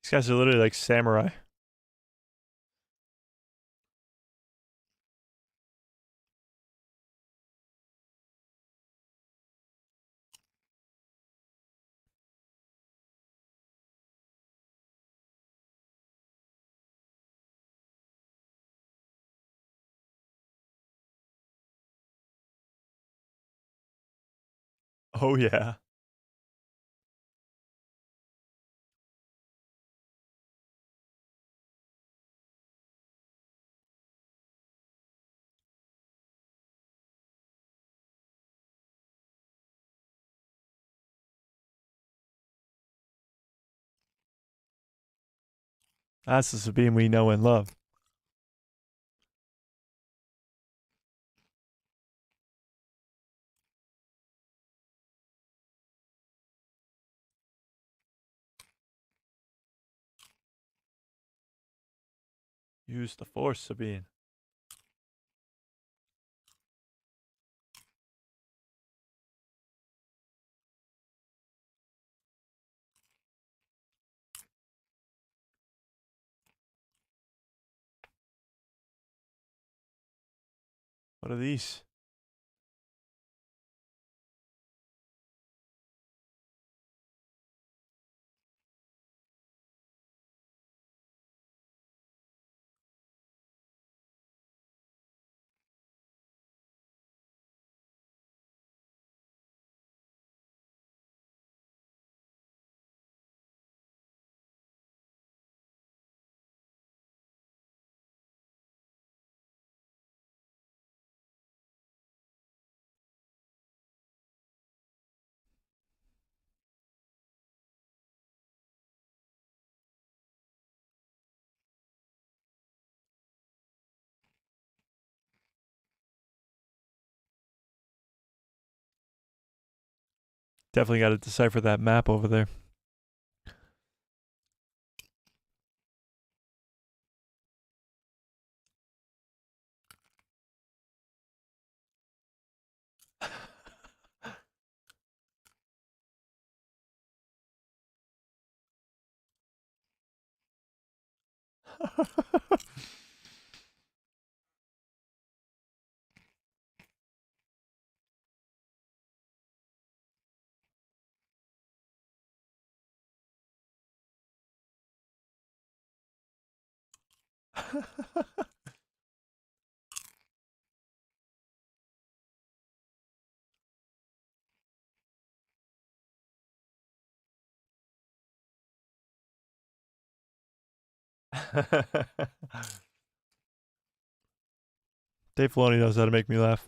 S1: These guys are literally like samurai. Oh, yeah. That's the Sabine we know and love. Use the Force, Sabine. What are these? Definitely got to decipher that map over there. Dave Filoni knows how to make me laugh.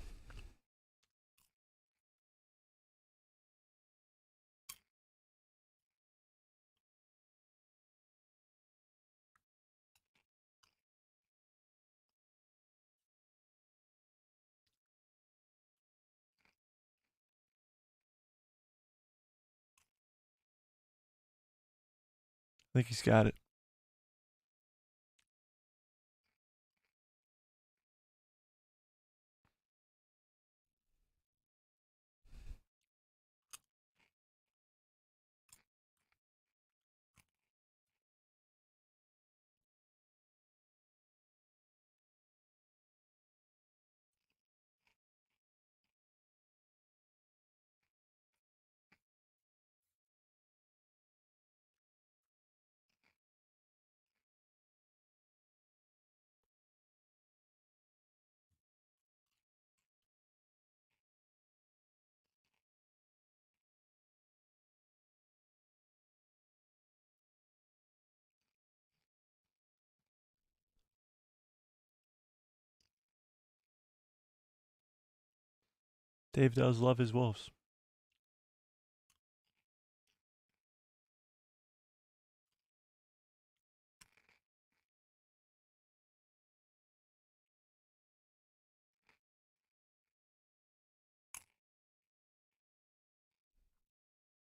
S1: I think he's got it. Dave does love his wolves.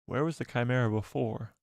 S1: Where was the Chimera before?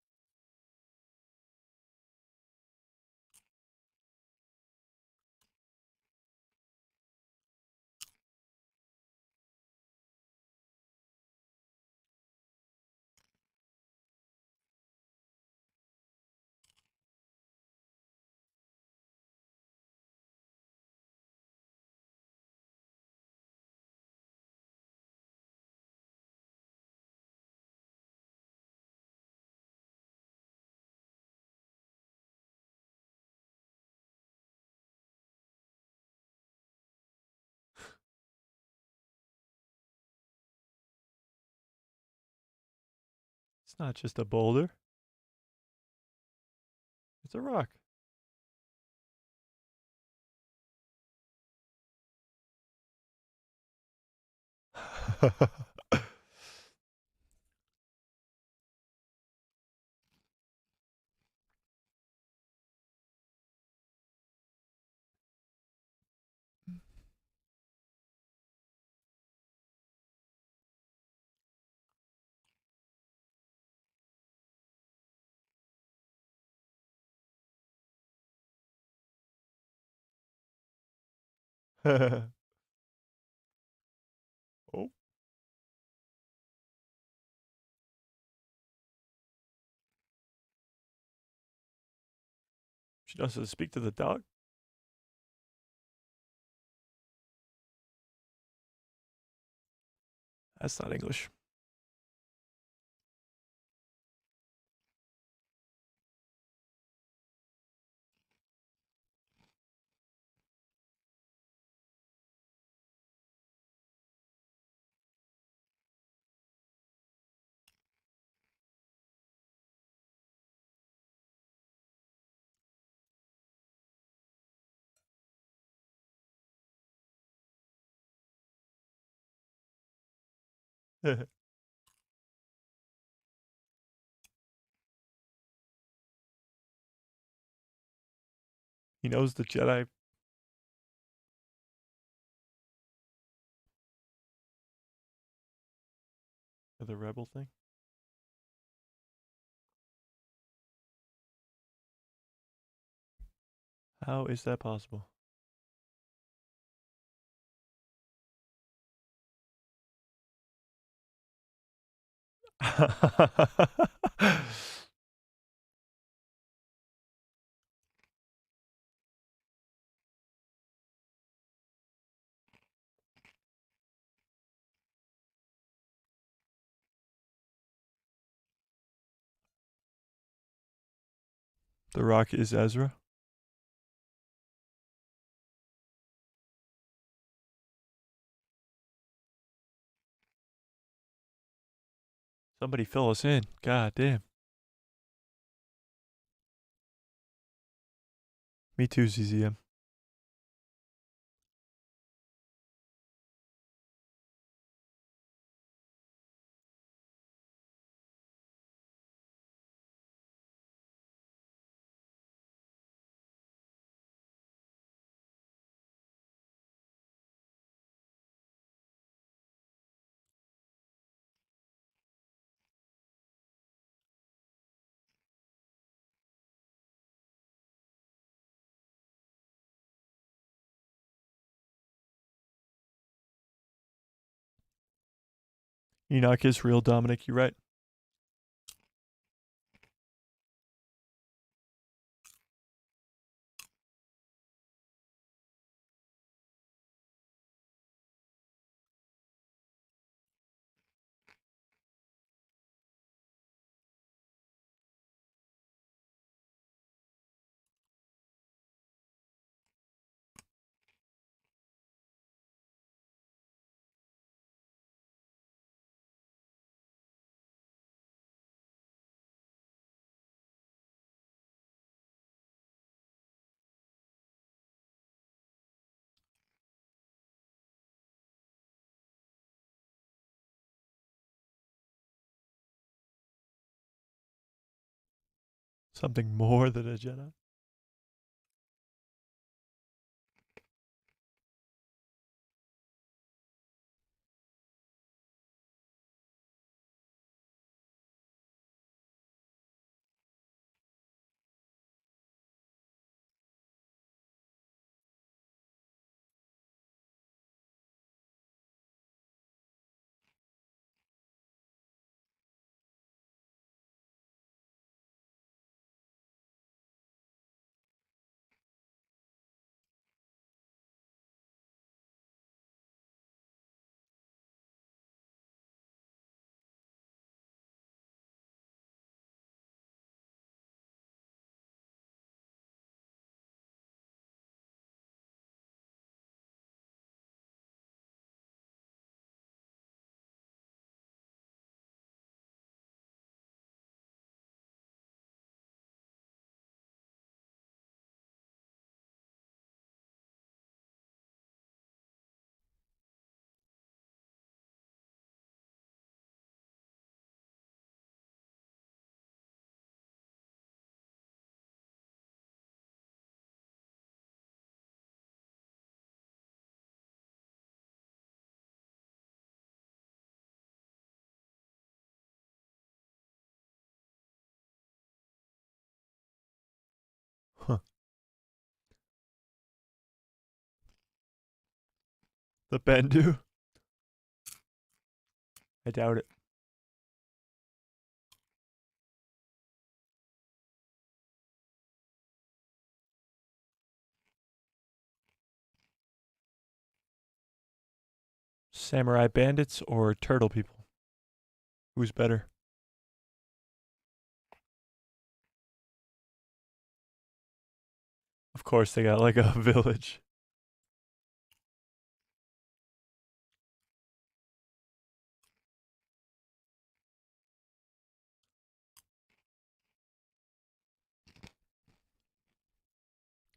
S1: It's not just a boulder. It's a rock. Oh. She knows how to speak to the dog. That's not English. He knows the Jedi. Or the rebel thing. How is that possible? The rock is Ezra. Somebody fill us in. God damn. Me too, CCM. Enoch is real, Dominic. You right. Something more than a Jedi. Huh. The Bendu? I doubt it. Samurai bandits or turtle people? Who's better? Of course, they got like a village.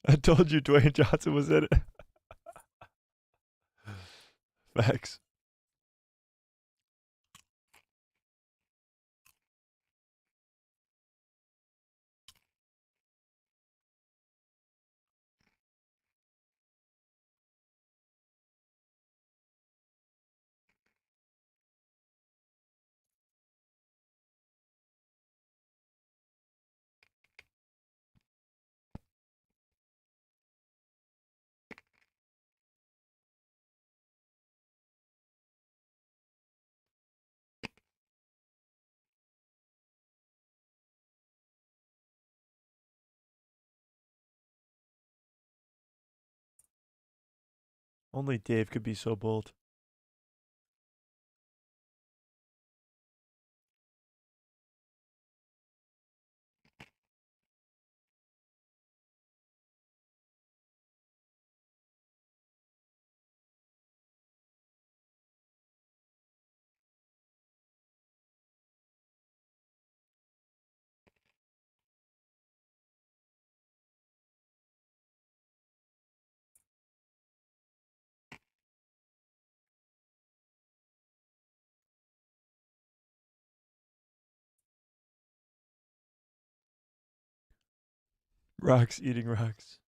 S1: I told you Dwayne Johnson was in it. Facts. Only Dave could be so bold. Rocks eating rocks.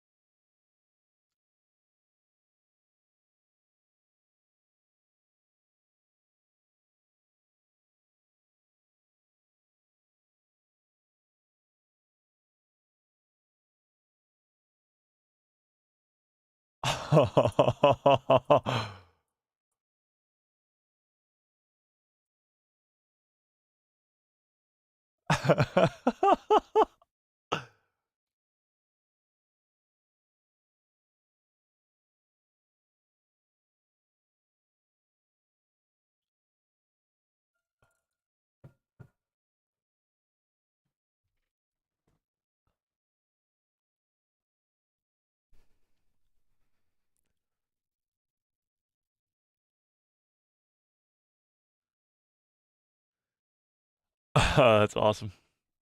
S1: That's awesome.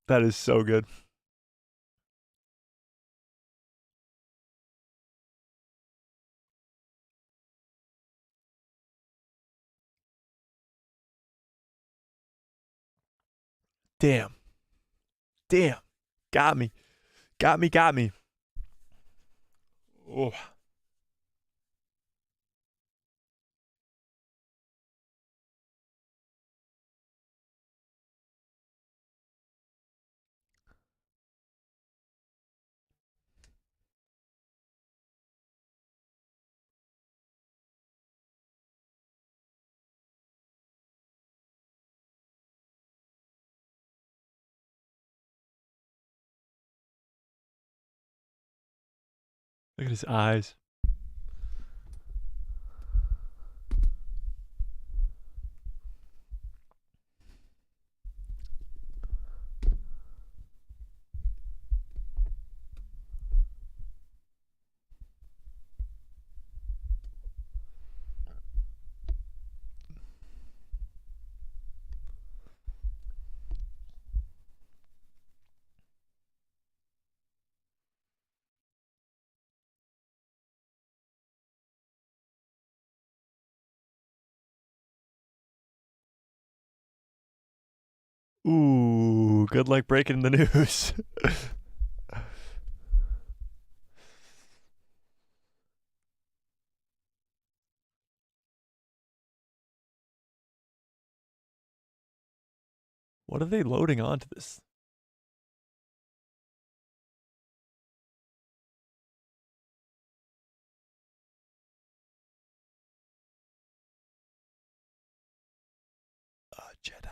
S1: That is so good. Damn. Damn. Got me. Got me. Oh. Look at his eyes. Ooh, good luck breaking the news. What are they loading onto this? A Jedi.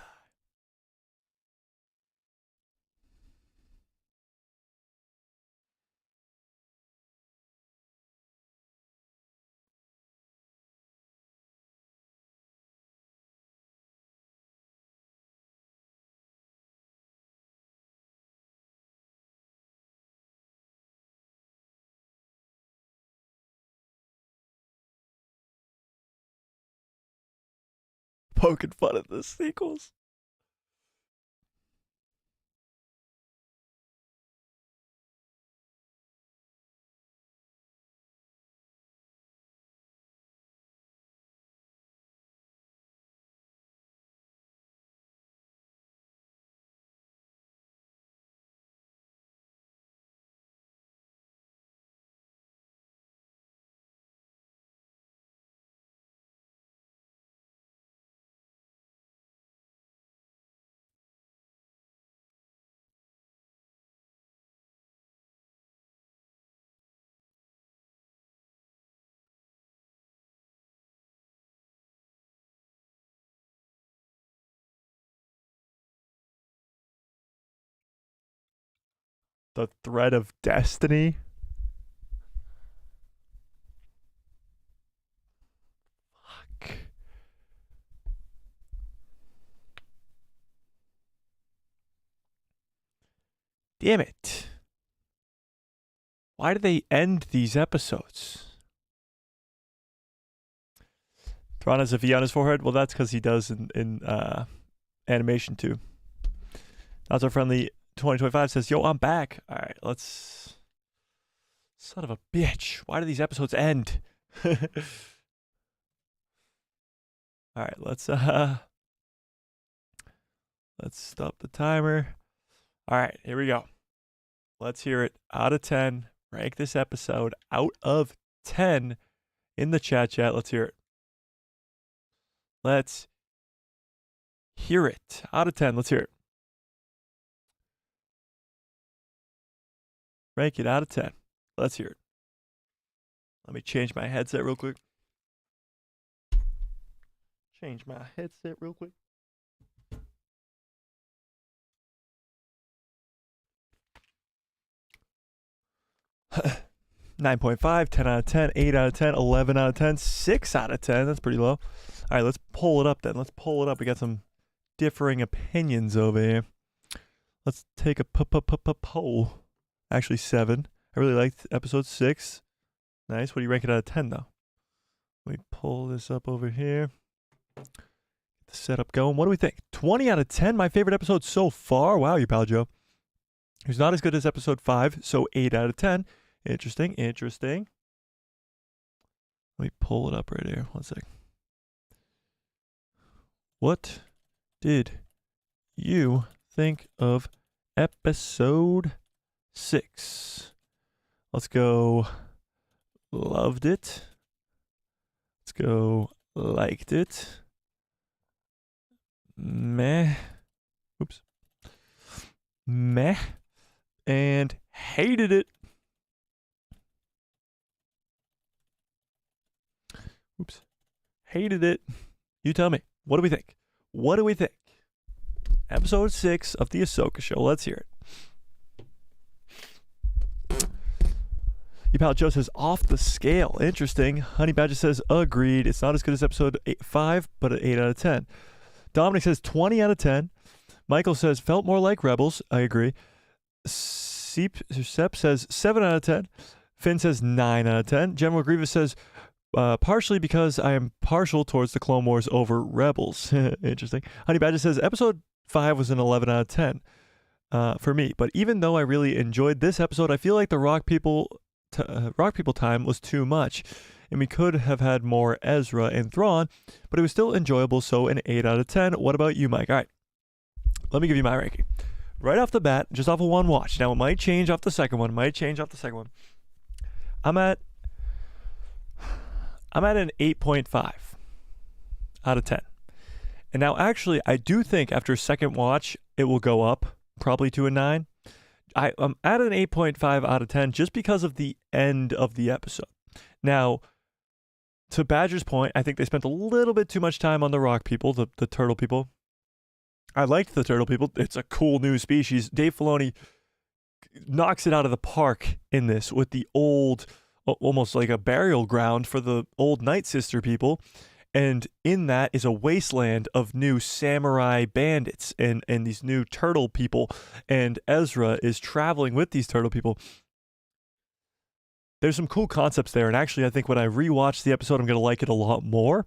S1: Poking fun at the sequels. The thread of destiny. Fuck. Damn it. Why do they end these episodes? Thrawn has a V on his forehead. Well, that's because he does in animation too. That's our friendly 2025 says, yo, I'm back. All right, let's... Son of a bitch. Why do these episodes end? All right, let's stop the timer. All right, here we go. Let's hear it. Out of 10. Rank this episode out of 10 in the chat. Let's hear it. Let's hear it. Out of 10. Let's hear it. Rank it out of 10. Let's hear it. Let me change my headset real quick. Change my headset real quick. 9.5, 10 out of 10, 8 out of 10, 11 out of 10, 6 out of 10. That's pretty low. All right, let's pull it up then. Let's pull it up. We got some differing opinions over here. Let's take a poll. Actually, 7. I really liked episode 6. Nice. What do you rank it out of 10, though? Let me pull this up over here. Get the setup going. What do we think? 20 out of 10. My favorite episode so far. Wow, your pal Joe. It's not as good as episode 5, so 8 out of 10. Interesting. Let me pull it up right here. One sec. What did you think of episode 6. Let's go loved it. Let's go liked it. Meh. Oops. Meh. And hated it. Oops. Hated it. You tell me. What do we think? What do we think? Episode 6 of the Ahsoka show. Let's hear it. Your pal Joe says, off the scale. Interesting. Honey Badger says, agreed. It's not as good as episode 5, but an 8 out of 10. Dominic says, 20 out of 10. Michael says, felt more like Rebels. I agree. Sep says, 7 out of 10. Finn says, 9 out of 10. General Grievous says, partially because I am partial towards the Clone Wars over Rebels. Interesting. Honey Badger says, episode 5 was an 11 out of 10 for me. But even though I really enjoyed this episode, I feel like the Rock People time was too much, and we could have had more Ezra and Thrawn, but it was still enjoyable, so an 8 out of 10. What about you, Mike? All right, let me give you my ranking. Right off the bat, just off of one watch. Now, it might change off the second one. I'm at an 8.5 out of 10. And now, actually, I do think after a second watch, it will go up, probably to a 9. I'm at an 8.5 out of 10 just because of the end of the episode. Now, to Badger's point, I think they spent a little bit too much time on the Rock People, the Turtle People. I liked the Turtle People. It's a cool new species. Dave Filoni knocks it out of the park in this with the old, almost like a burial ground for the old Night Sister people. And in that is a wasteland of new samurai bandits and these new turtle people. And Ezra is traveling with these turtle people. There's some cool concepts there. And actually, I think when I rewatch the episode, I'm going to like it a lot more.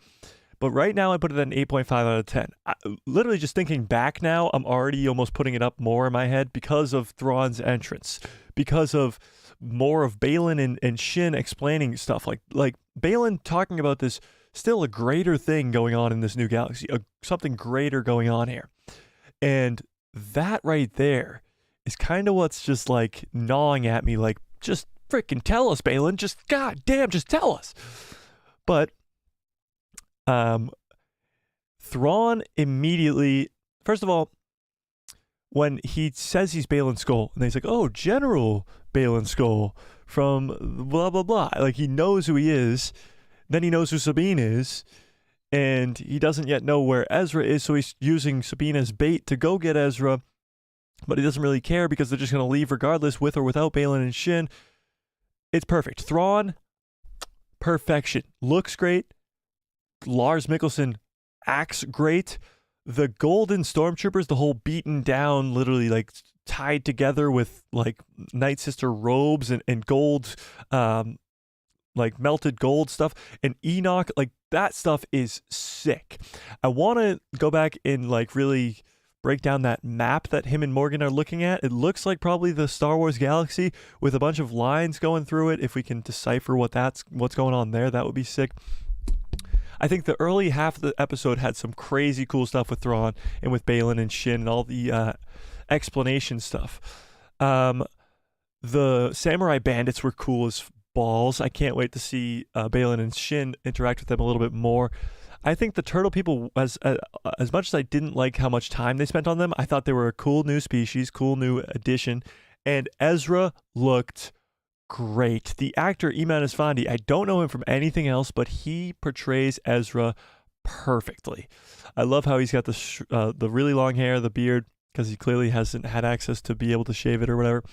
S1: But right now, I put it at an 8.5 out of 10. Literally just thinking back now, I'm already almost putting it up more in my head because of Thrawn's entrance. Because of more of Baylan and Shin explaining stuff. Like Baylan talking about this. Still a greater thing going on in this new galaxy, something greater going on here. And that right there is kind of what's just like gnawing at me, like, just freaking tell us, Baylan, just goddamn, just tell us. But Thrawn immediately, first of all, when he says he's Baylan Skoll, and he's like, oh, General Baylan Skoll from blah, blah, blah. Like, he knows who he is. Then he knows who Sabine is, and he doesn't yet know where Ezra is, so he's using Sabine as bait to go get Ezra, but he doesn't really care because they're just going to leave regardless, with or without Baylan and Shin. It's perfect. Thrawn, perfection. Looks great. Lars Mikkelsen acts great. The golden stormtroopers, the whole beaten down, literally like tied together with like Night Sister robes and gold, like melted gold stuff, and Enoch, like that stuff is sick. I want to go back and like really break down that map that him and Morgan are looking at. It looks like probably the Star Wars galaxy with a bunch of lines going through it. If we can decipher what's going on there, that would be sick. I think the early half of the episode had some crazy cool stuff with Thrawn and with Baylan and Shin and all the explanation stuff. The samurai bandits were cool as balls. I can't wait to see Baylan and Shin interact with them a little bit more. I think the turtle people, as much as I didn't like how much time they spent on them, I thought they were a cool new species, cool new addition. And Ezra looked great. The actor Iman Esfandi, I don't know him from anything else, but he portrays Ezra perfectly. I love how he's got the really long hair, the beard, because he clearly hasn't had access to be able to shave it or whatever.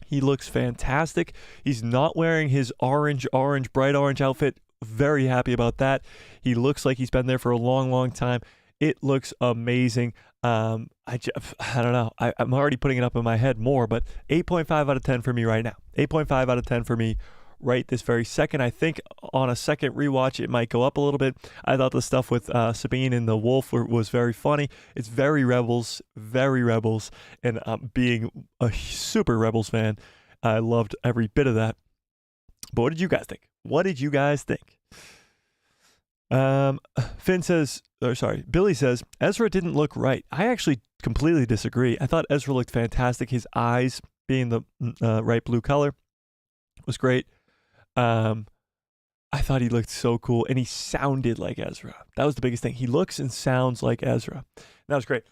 S1: He looks fantastic. He's not wearing his bright orange outfit. Very happy about that. He looks like he's been there for a long, long time. It looks amazing. I don't know. I'm already putting it up in my head more, but 8.5 out of 10 for me right now. 8.5 out of 10 for me right this very second. I think on a second rewatch, it might go up a little bit. I thought the stuff with Sabine and the wolf was very funny. It's very Rebels. And being a super Rebels fan, I loved every bit of that. But what did you guys think? Billy says, Ezra didn't look right. I actually completely disagree. I thought Ezra looked fantastic. His eyes being the right blue color was great. I thought he looked so cool, and he sounded like Ezra. That was the biggest thing. He looks and sounds like Ezra. That was great.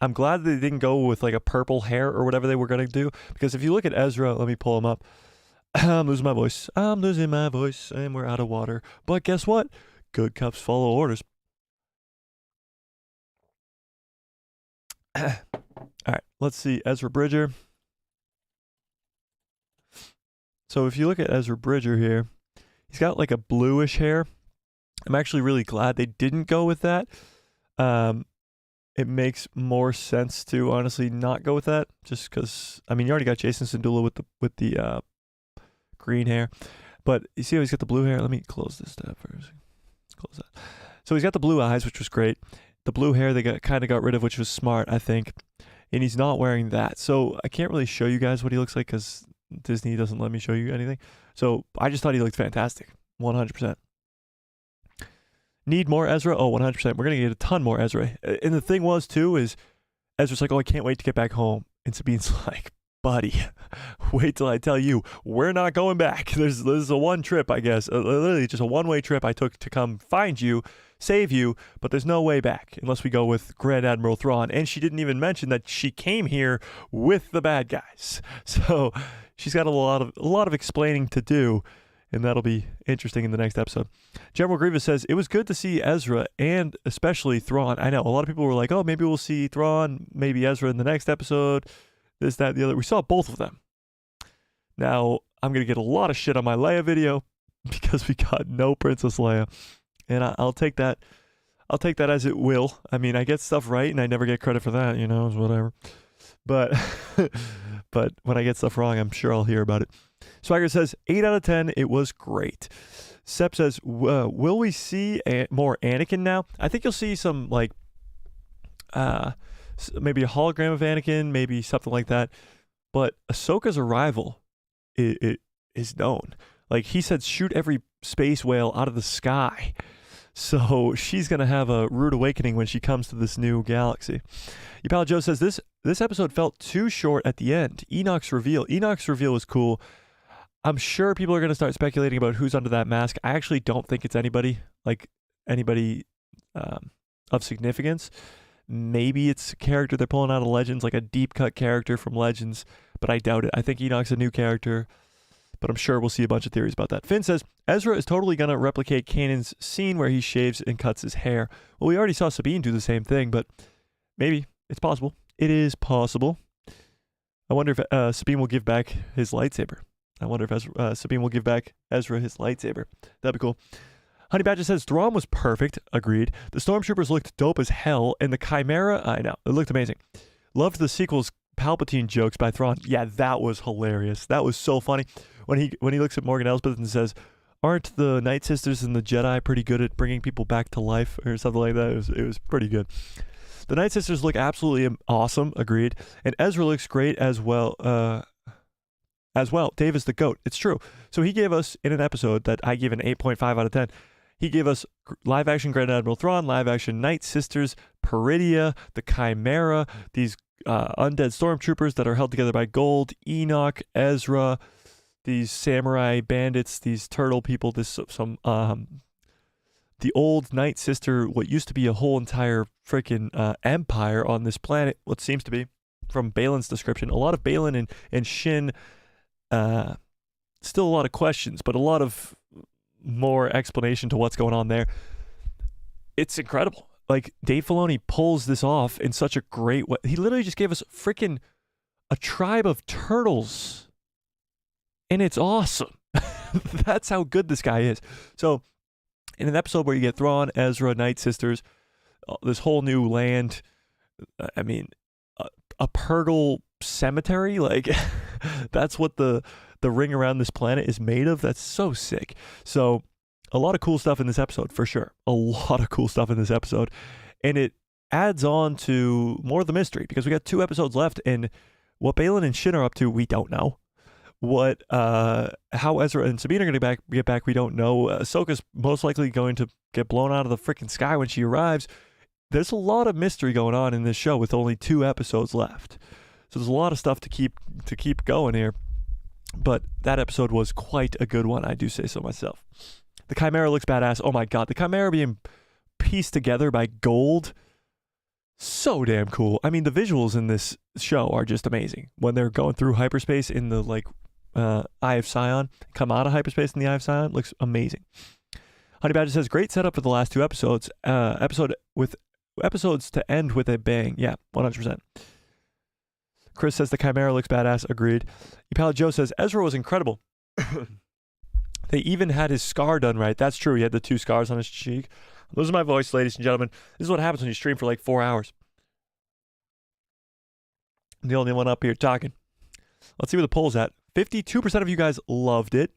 S1: I'm glad they didn't go with like a purple hair or whatever they were going to do, because if you look at Ezra, let me pull him up. I'm losing my voice, and we're out of water. But guess what? Good cups follow orders. All right, let's see. Ezra Bridger. So if you look at Ezra Bridger here, he's got like a bluish hair. I'm actually really glad they didn't go with that. It makes more sense to honestly not go with that, just because, I mean, you already got Jason Sindula with the green hair, but you see how he's got the blue hair? Let me close this tab first. Close that. So he's got the blue eyes, which was great. The blue hair they kind of got rid of, which was smart, I think. And he's not wearing that. So I can't really show you guys what he looks like because Disney doesn't let me show you anything. So I just thought he looked fantastic. 100%. Need more Ezra? Oh, 100%. We're going to get a ton more Ezra. And the thing was, too, is Ezra's like, oh, I can't wait to get back home. And Sabine's like, buddy, wait till I tell you, we're not going back. There's a one trip, I guess. Literally just a one-way trip I took to come find you, save you, but there's no way back unless we go with Grand Admiral Thrawn. And she didn't even mention that she came here with the bad guys. So she's got a lot of explaining to do. And that'll be interesting in the next episode. General Grievous says, it was good to see Ezra and especially Thrawn. I know, a lot of people were like, oh, maybe we'll see Thrawn, maybe Ezra in the next episode, this, that, the other. We saw both of them. Now, I'm going to get a lot of shit on my Leia video because we got no Princess Leia. And I'll take that. I'll take that as it will. I mean, I get stuff right and I never get credit for that, you know, whatever. But, but when I get stuff wrong, I'm sure I'll hear about it. Swagger says, 8 out of 10, it was great. Sep says, will we see more Anakin now? I think you'll see some, like, maybe a hologram of Anakin, maybe something like that. But Ahsoka's arrival it is known. Like, he said, shoot every space whale out of the sky. So she's going to have a rude awakening when she comes to this new galaxy. Your pal Joe says, this episode felt too short at the end. Enoch's reveal was cool. I'm sure people are going to start speculating about who's under that mask. I actually don't think it's anybody of significance. Maybe it's a character they're pulling out of Legends, like a deep cut character from Legends, but I doubt it. I think Enoch's a new character, but I'm sure we'll see a bunch of theories about that. Finn says, Ezra is totally going to replicate Kanan's scene where he shaves and cuts his hair. Well, we already saw Sabine do the same thing, but maybe it's possible. It is possible. I wonder if Sabine will give back his lightsaber. I wonder if Sabine will give back Ezra his lightsaber. That'd be cool. Honey Badger says, Thrawn was perfect. Agreed. The Stormtroopers looked dope as hell. And the Chimera, I know, it looked amazing. Loved the sequel's Palpatine jokes by Thrawn. Yeah, that was hilarious. That was so funny. When he looks at Morgan Elsbeth and says, aren't the Night Sisters and the Jedi pretty good at bringing people back to life? Or something like that. It was pretty good. The Night Sisters look absolutely awesome. Agreed. And Ezra looks great as well. Dave is the GOAT. It's true. So he gave us, in an episode that I gave an 8.5 out of 10, he gave us live-action Grand Admiral Thrawn, live-action Night Sisters, Peridia, the Chimera, these undead stormtroopers that are held together by gold, Enoch, Ezra, these samurai bandits, these turtle people, the old Night Sister, what used to be a whole entire freaking empire on this planet, what seems to be, from Balin's description. A lot of Balin and Shin... still a lot of questions, but a lot of more explanation to what's going on there. It's incredible. Like, Dave Filoni pulls this off in such a great way. He literally just gave us freaking a tribe of turtles. And it's awesome. That's how good this guy is. So, in an episode where you get Thrawn, Ezra, Night Sisters, this whole new land, I mean, a Purgle cemetery, like... That's what the ring around this planet is made of. That's so sick. So a lot of cool stuff in this episode, for sure. A lot of cool stuff in this episode. And it adds on to more of the mystery because we got 2 episodes left, and what Balin and Shin are up to, we don't know. What how Ezra and Sabine are going to get back, we don't know. Ahsoka's most likely going to get blown out of the freaking sky when she arrives. There's a lot of mystery going on in this show with only 2 episodes left. So there's a lot of stuff to keep going here. But that episode was quite a good one, I do say so myself. The Chimera looks badass. Oh my god, the Chimera being pieced together by gold. So damn cool. I mean, the visuals in this show are just amazing. When they're going through hyperspace in the Eye of Sion, come out of hyperspace in the Eye of Sion, looks amazing. Honey Badger says, great setup for the last 2 episodes. Episodes to end with a bang. Yeah, 100%. Chris says the Chimera looks badass. Agreed. Epala Joe says Ezra was incredible. They even had his scar done right. That's true. He had the 2 scars on his cheek. Losing my voice, ladies and gentlemen. This is what happens when you stream for like 4 hours. I'm the only one up here talking. Let's see where the poll's at. 52% of you guys loved it.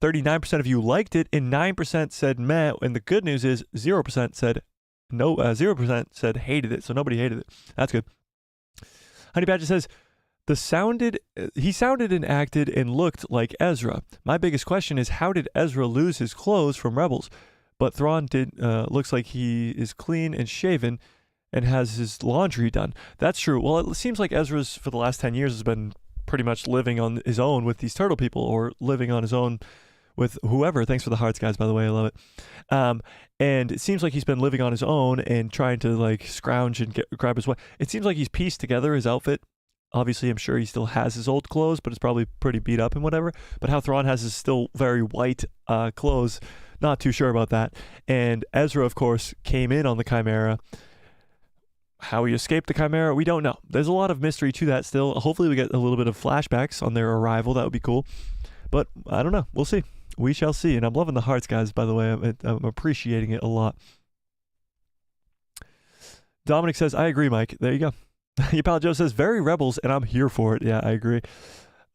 S1: 39% of you liked it, and 9% said meh. And the good news is 0% said no. 0% said hated it. So nobody hated it. That's good. Honey Badger says, he sounded and acted and looked like Ezra. My biggest question is, how did Ezra lose his clothes from Rebels? But Thrawn looks like he is clean and shaven and has his laundry done. That's true. Well, it seems like Ezra's, for the last 10 years, has been pretty much living on his own with these turtle people, or living on his own with whoever. Thanks for the hearts, guys, by the way. I love it. And it seems like he's been living on his own and trying to like scrounge and grab his way. It seems like he's pieced together his outfit. Obviously, I'm sure he still has his old clothes, but it's probably pretty beat up and whatever. But how Thrawn has his still very white clothes, not too sure about that. And Ezra, of course, came in on the Chimera. How he escaped the Chimera, we don't know. There's a lot of mystery to that still. Hopefully we get a little bit of flashbacks on their arrival. That would be cool. But I don't know. We'll see. We shall see. And I'm loving the hearts, guys, by the way. I'm appreciating it a lot. Dominic says, I agree, Mike. There you go. Yapal Joe says, very Rebels, and I'm here for it. Yeah, I agree.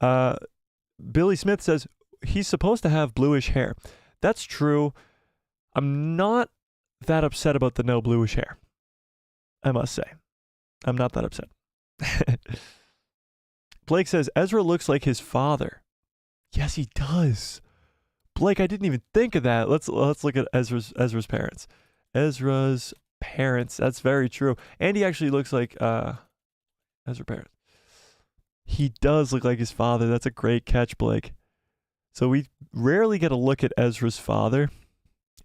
S1: Billy Smith says, he's supposed to have bluish hair. That's true. I'm not that upset about the no bluish hair, I must say. I'm not that upset. Blake says, Ezra looks like his father. Yes, he does. Blake, I didn't even think of that. Let's look at Ezra's parents. Ezra's parents. That's very true. And he actually looks like Ezra's parents. He does look like his father. That's a great catch, Blake. So we rarely get a look at Ezra's father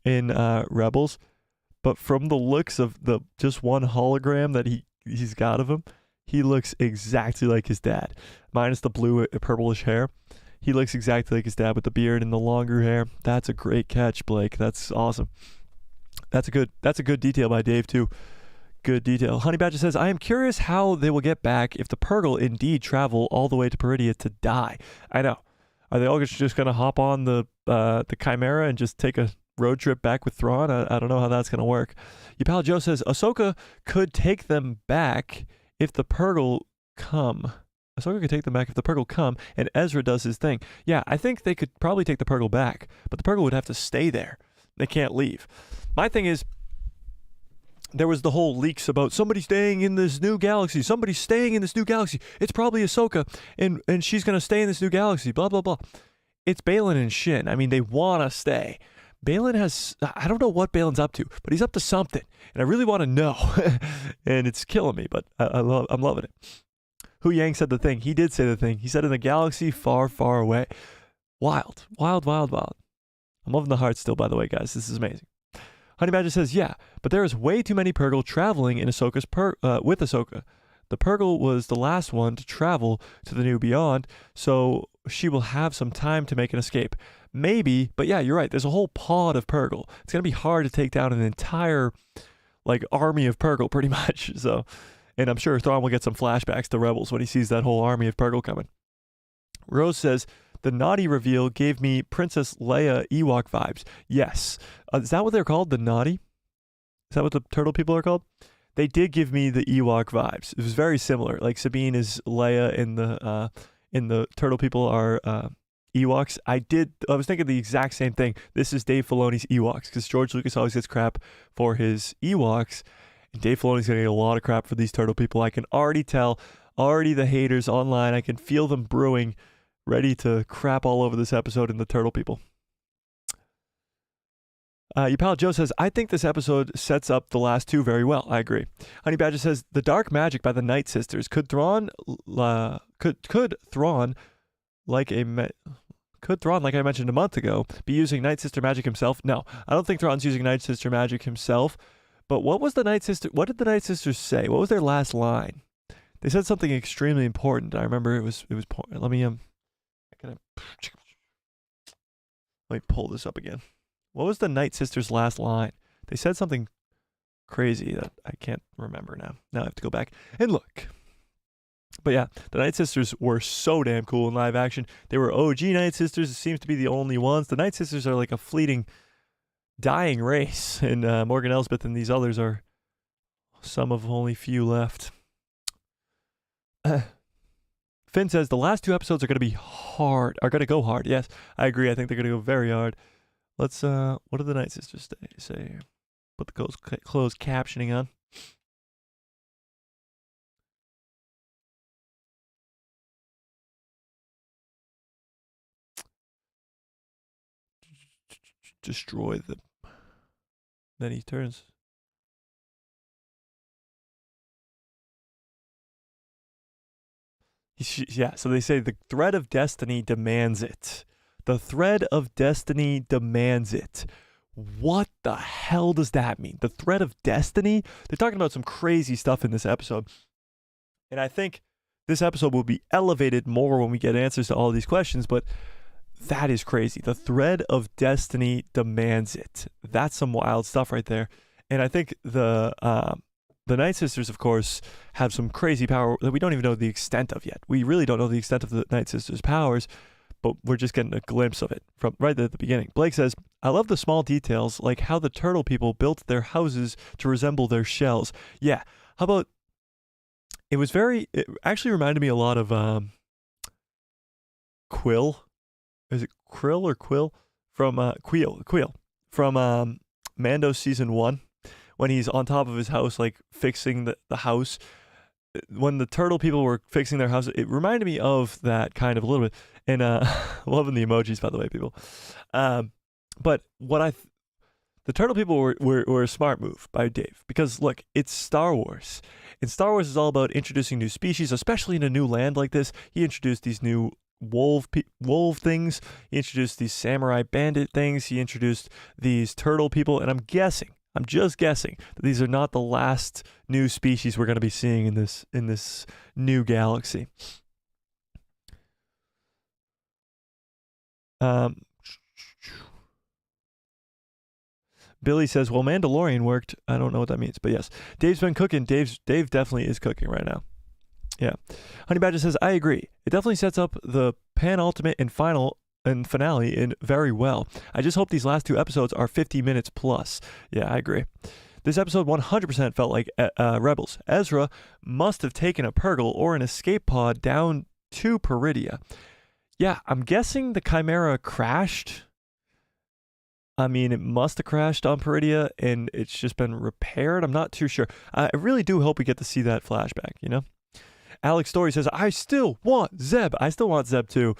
S1: in Rebels, but from the looks of the just one hologram that he's got of him, he looks exactly like his dad, minus the blue purplish hair. He looks exactly like his dad with the beard and the longer hair. That's a great catch, Blake. That's awesome. That's a good detail by Dave too. Good detail. Honey Badger says, I am curious how they will get back if the Purgle indeed travel all the way to Peridia to die. I know. Are they all just going to hop on the Chimera and just take a road trip back with Thrawn? I don't know how that's going to work. Yapal Joe says, Ahsoka could take them back if the Purgle come. Ahsoka could take them back if the Purgle come and Ezra does his thing. Yeah, I think they could probably take the Purgle back, but the Purgle would have to stay there. They can't leave. My thing is, there was the whole leaks about somebody staying in this new galaxy. Somebody's staying in this new galaxy. It's probably Ahsoka, and she's going to stay in this new galaxy, blah, blah, blah. It's Baylan and Shin. I mean, they want to stay. Baylan has, I don't know what Baylan's up to, but he's up to something, and I really want to know, and it's killing me, but I'm loving it. Hu Yang said the thing. He did say the thing. He said in a galaxy far, far away. Wild, wild, wild, wild. I'm loving the heart still, by the way, guys. This is amazing. Honey Badger says, yeah, but there is way too many Purgle traveling in Ahsoka's with Ahsoka. The Purgle was the last one to travel to the new beyond, so she will have some time to make an escape. Maybe, but yeah, you're right. There's a whole pod of Purgle. It's going to be hard to take down an entire army of Purgle pretty much. So, and I'm sure Thrawn will get some flashbacks to Rebels when he sees that whole army of Purgle coming. Rose says, the naughty reveal gave me Princess Leia Ewok vibes. Yes. Is that what they're called? The naughty? Is that what the turtle people are called? They did give me the Ewok vibes. It was very similar. Like Sabine is Leia and the turtle people are Ewoks. I was thinking the exact same thing. This is Dave Filoni's Ewoks, because George Lucas always gets crap for his Ewoks. And Dave Filoni's going to get a lot of crap for these turtle people. I can already tell. Already the haters online. I can feel them brewing, ready to crap all over this episode and the turtle people. Your pal Joe says, I think this episode sets up the last two very well. I agree. Honey Badger says, the dark magic by the Night Sisters. Could Thrawn, could Thrawn, like I mentioned a month ago, be using Night Sister magic himself? No, I don't think Thrawn's using Night Sister magic himself. But what did the Night Sisters say? What was their last line? They said something extremely important. I remember it was. Let me pull this up again. What was the Night Sisters' last line? They said something crazy that I can't remember now. Now I have to go back and look. But yeah, the Night Sisters were so damn cool in live action. They were OG Night Sisters. It seems to be the only ones. The Night Sisters are like a fleeting, dying race. And Morgan Elsbeth and these others are some of only few left. Finn says the last two episodes are going to be hard. Are going to go hard. Yes, I agree. I think they're going to go very hard. Let's, what do the Night Sisters say? Put the closed captioning on. Destroy the... Then he turns... Yeah, so they say the thread of destiny demands it. The thread of destiny demands it. What the hell does that mean? The thread of destiny? They're talking about some crazy stuff in this episode. And I think this episode will be elevated more when we get answers to all of these questions, but that is crazy. The thread of destiny demands it. That's some wild stuff right there. And I think the Night Sisters, of course, have some crazy power that we don't even know the extent of yet. We really don't know the extent of the Night Sisters' powers, but we're just getting a glimpse of it from right at the beginning. Blake says, I love the small details, like how the turtle people built their houses to resemble their shells. Yeah, how about, it actually reminded me a lot of Quill. Is it Krill or Quill? From Queel from Mando season 1. When he's on top of his house, like fixing the house. When the turtle people were fixing their house, it reminded me of that kind of a little bit. And loving the emojis, by the way, people. But the turtle people were a smart move by Dave, because look, it's Star Wars. And Star Wars is all about introducing new species, especially in a new land like this. He introduced these new wolf things. He introduced these samurai bandit things. He introduced these turtle people, and I'm just guessing that these are not the last new species we're going to be seeing in this new galaxy. Billy says, well, Mandalorian worked. I don't know what that means, but yes. Dave's been cooking. Dave definitely is cooking right now. Yeah. Honey Badger says, I agree. It definitely sets up the penultimate and finale in very well. I just hope these last two episodes are 50 minutes plus. Yeah, I agree. This episode 100% felt like Rebels. Ezra must have taken a Purgle or an escape pod down to Peridia. Yeah, I'm guessing the Chimera crashed. I mean, it must have crashed on Peridia and it's just been repaired. I'm not too sure. I really do hope we get to see that flashback, you know? Alex Story says, I still want Zeb. I still want Zeb too.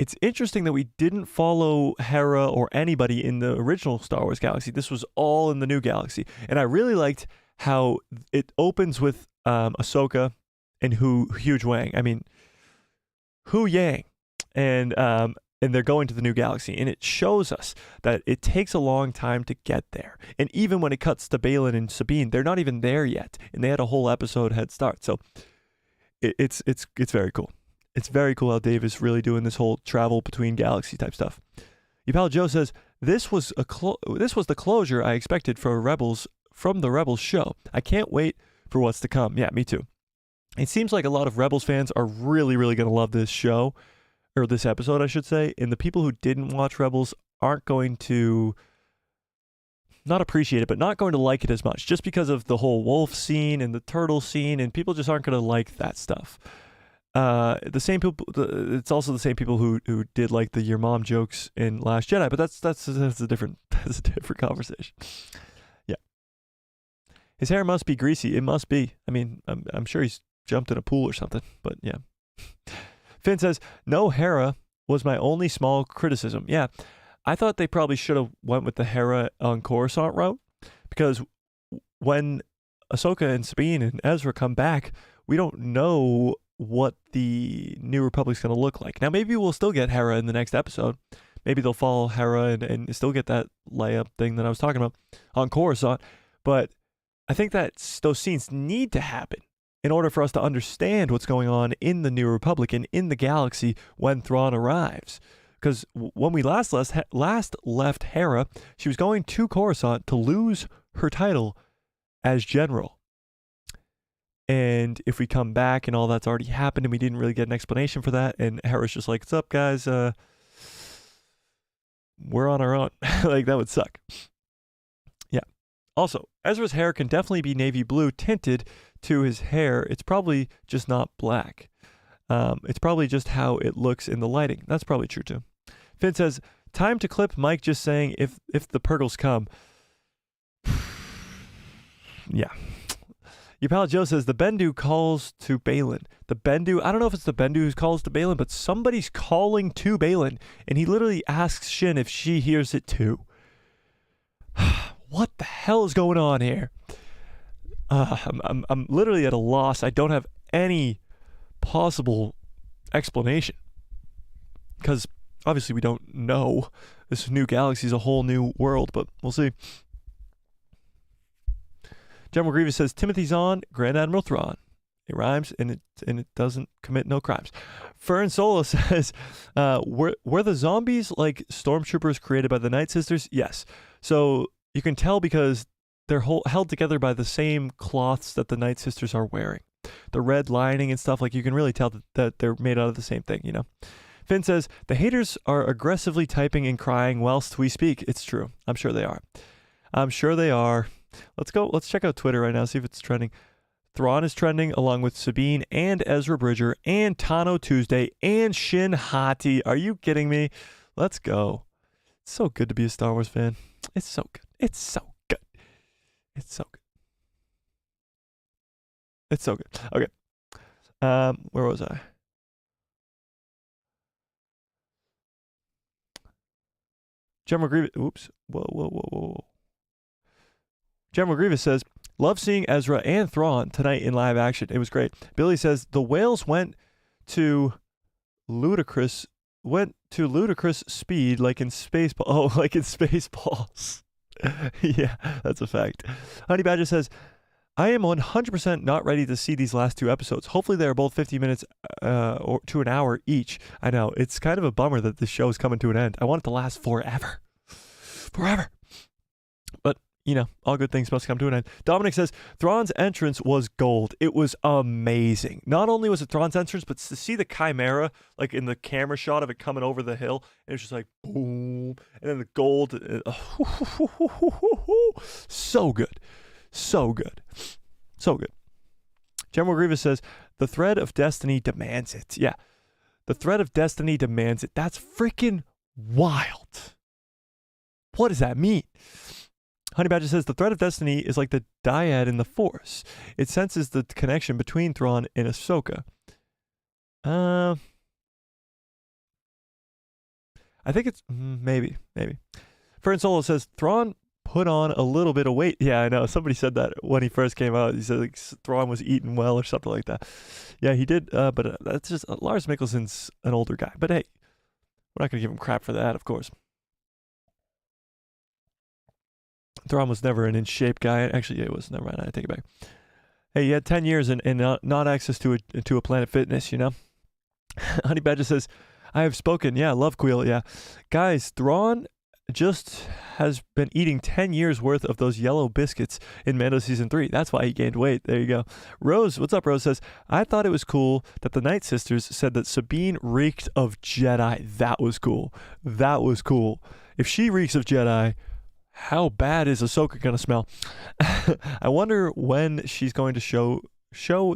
S1: It's interesting that we didn't follow Hera or anybody in the original Star Wars galaxy. This was all in the new galaxy. And I really liked how it opens with Ahsoka and Hu Yang. And they're going to the new galaxy. And it shows us that it takes a long time to get there. And even when it cuts to Baylan and Sabine, they're not even there yet. And they had a whole episode head start. So it's very cool. It's very cool how Dave is really doing this whole travel between galaxy type stuff. Your pal Joe says, this was the closure I expected from the Rebels show. I can't wait for what's to come. Yeah, me too. It seems like a lot of Rebels fans are really, really going to love this show, or this episode, I should say. And the people who didn't watch Rebels aren't going to not appreciate it, but not going to like it as much, just because of the whole wolf scene and the turtle scene, and people just aren't going to like that stuff. The same people. It's also the same people who did like the your mom jokes in Last Jedi, but that's a different conversation. Yeah, his hair must be greasy. It must be. I mean, I'm sure he's jumped in a pool or something. But yeah, Finn says no. Hera was my only small criticism. Yeah, I thought they probably should have went with the Hera on Coruscant route, because when Ahsoka and Sabine and Ezra come back, we don't know what the New Republic's going to look like. Now, maybe we'll still get Hera in the next episode. Maybe they'll follow Hera and still get that Leia thing that I was talking about on Coruscant. But I think that those scenes need to happen in order for us to understand what's going on in the New Republic and in the galaxy when Thrawn arrives. Because when we last left Hera, she was going to Coruscant to lose her title as general. And if we come back and all that's already happened and we didn't really get an explanation for that, and Hera's just like, "What's up, guys? We're on our own." Like, that would suck. Yeah. Also, Ezra's hair can definitely be navy blue tinted to his hair. It's probably just not black. It's probably just how it looks in the lighting. That's probably true too. Finn says, "Time to clip Mike just saying if the Purgles come." Yeah. Your pal Joe says, "The Bendu calls to Balin." The Bendu, I don't know if it's the Bendu who calls to Balin, but somebody's calling to Balin, and he literally asks Shin if she hears it too. What the hell is going on here? I'm literally at a loss. I don't have any possible explanation, because obviously we don't know. This new galaxy is a whole new world, but we'll see. General Grievous says, "Timothy's on Grand Admiral Thrawn. It rhymes and it doesn't commit no crimes." Fern Solo says, were the zombies like stormtroopers created by the Night Sisters? Yes. So you can tell because they're held together by the same cloths that the Night Sisters are wearing. The red lining and stuff, like, you can really tell that they're made out of the same thing, you know. Finn says, "The haters are aggressively typing and crying whilst we speak." It's true. I'm sure they are. I'm sure they are. Let's check out Twitter right now, see if it's trending. Thrawn is trending along with Sabine and Ezra Bridger and Tano Tuesday and Shin Hati. Are you kidding me? Let's go. It's so good to be a Star Wars fan. It's so good. It's so good. It's so good. It's so good. Okay. Where was I? General Grievous. Oops. Whoa. General Grievous says, "Love seeing Ezra and Thrawn tonight in live action. It was great." Billy says, "The whales went to ludicrous speed, like in Spaceball." Oh, like in Spaceballs. Yeah, that's a fact. Honey Badger says, "I am 100% not ready to see these last two episodes. Hopefully they are both 50 minutes or to an hour each." I know, it's kind of a bummer that this show is coming to an end. I want it to last forever. Forever. But, you know, all good things must come to an end. Dominic says, "Thrawn's entrance was gold. It was amazing. Not only was it Thrawn's entrance, but to see the Chimera, like in the camera shot of it coming over the hill, and it's just like, boom, and then the gold. So good. So good. So good." General Grievous says, "The thread of destiny demands it." Yeah. The thread of destiny demands it. That's freaking wild. What does that mean? Honey Badger says, "The thread of destiny is like the dyad in the Force. It senses the connection between Thrawn and Ahsoka." I think it's maybe. Fern Solo says, "Thrawn put on a little bit of weight." Yeah, I know. Somebody said that when he first came out. He said like Thrawn was eating well or something like that. Yeah, he did. But that's just Lars Mikkelsen's an older guy. But hey, we're not gonna give him crap for that, of course. Thrawn was never an in-shape guy. Actually, yeah, it was. Never mind. I take it back. Hey, you had 10 years and not access to a Planet Fitness, you know? Honey Badger says, "I have spoken." Yeah, love Queel. Yeah. Guys, Thrawn just has been eating 10 years worth of those yellow biscuits in Mando Season 3. That's why he gained weight. There you go. Rose, what's up, Rose, says, "I thought it was cool that the Night Sisters said that Sabine reeked of Jedi." That was cool. That was cool. If she reeks of Jedi, how bad is Ahsoka gonna smell? I wonder when she's going to show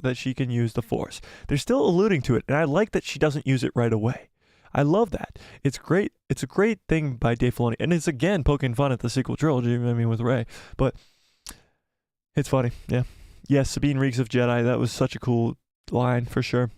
S1: that she can use the Force. They're still alluding to it, and I like that she doesn't use it right away. I love that. It's great. It's a great thing by Dave Filoni, and it's again poking fun at the sequel trilogy. I mean, with Rey, but it's funny. Yeah. Yes, Sabine reeks of Jedi. That was such a cool line for sure.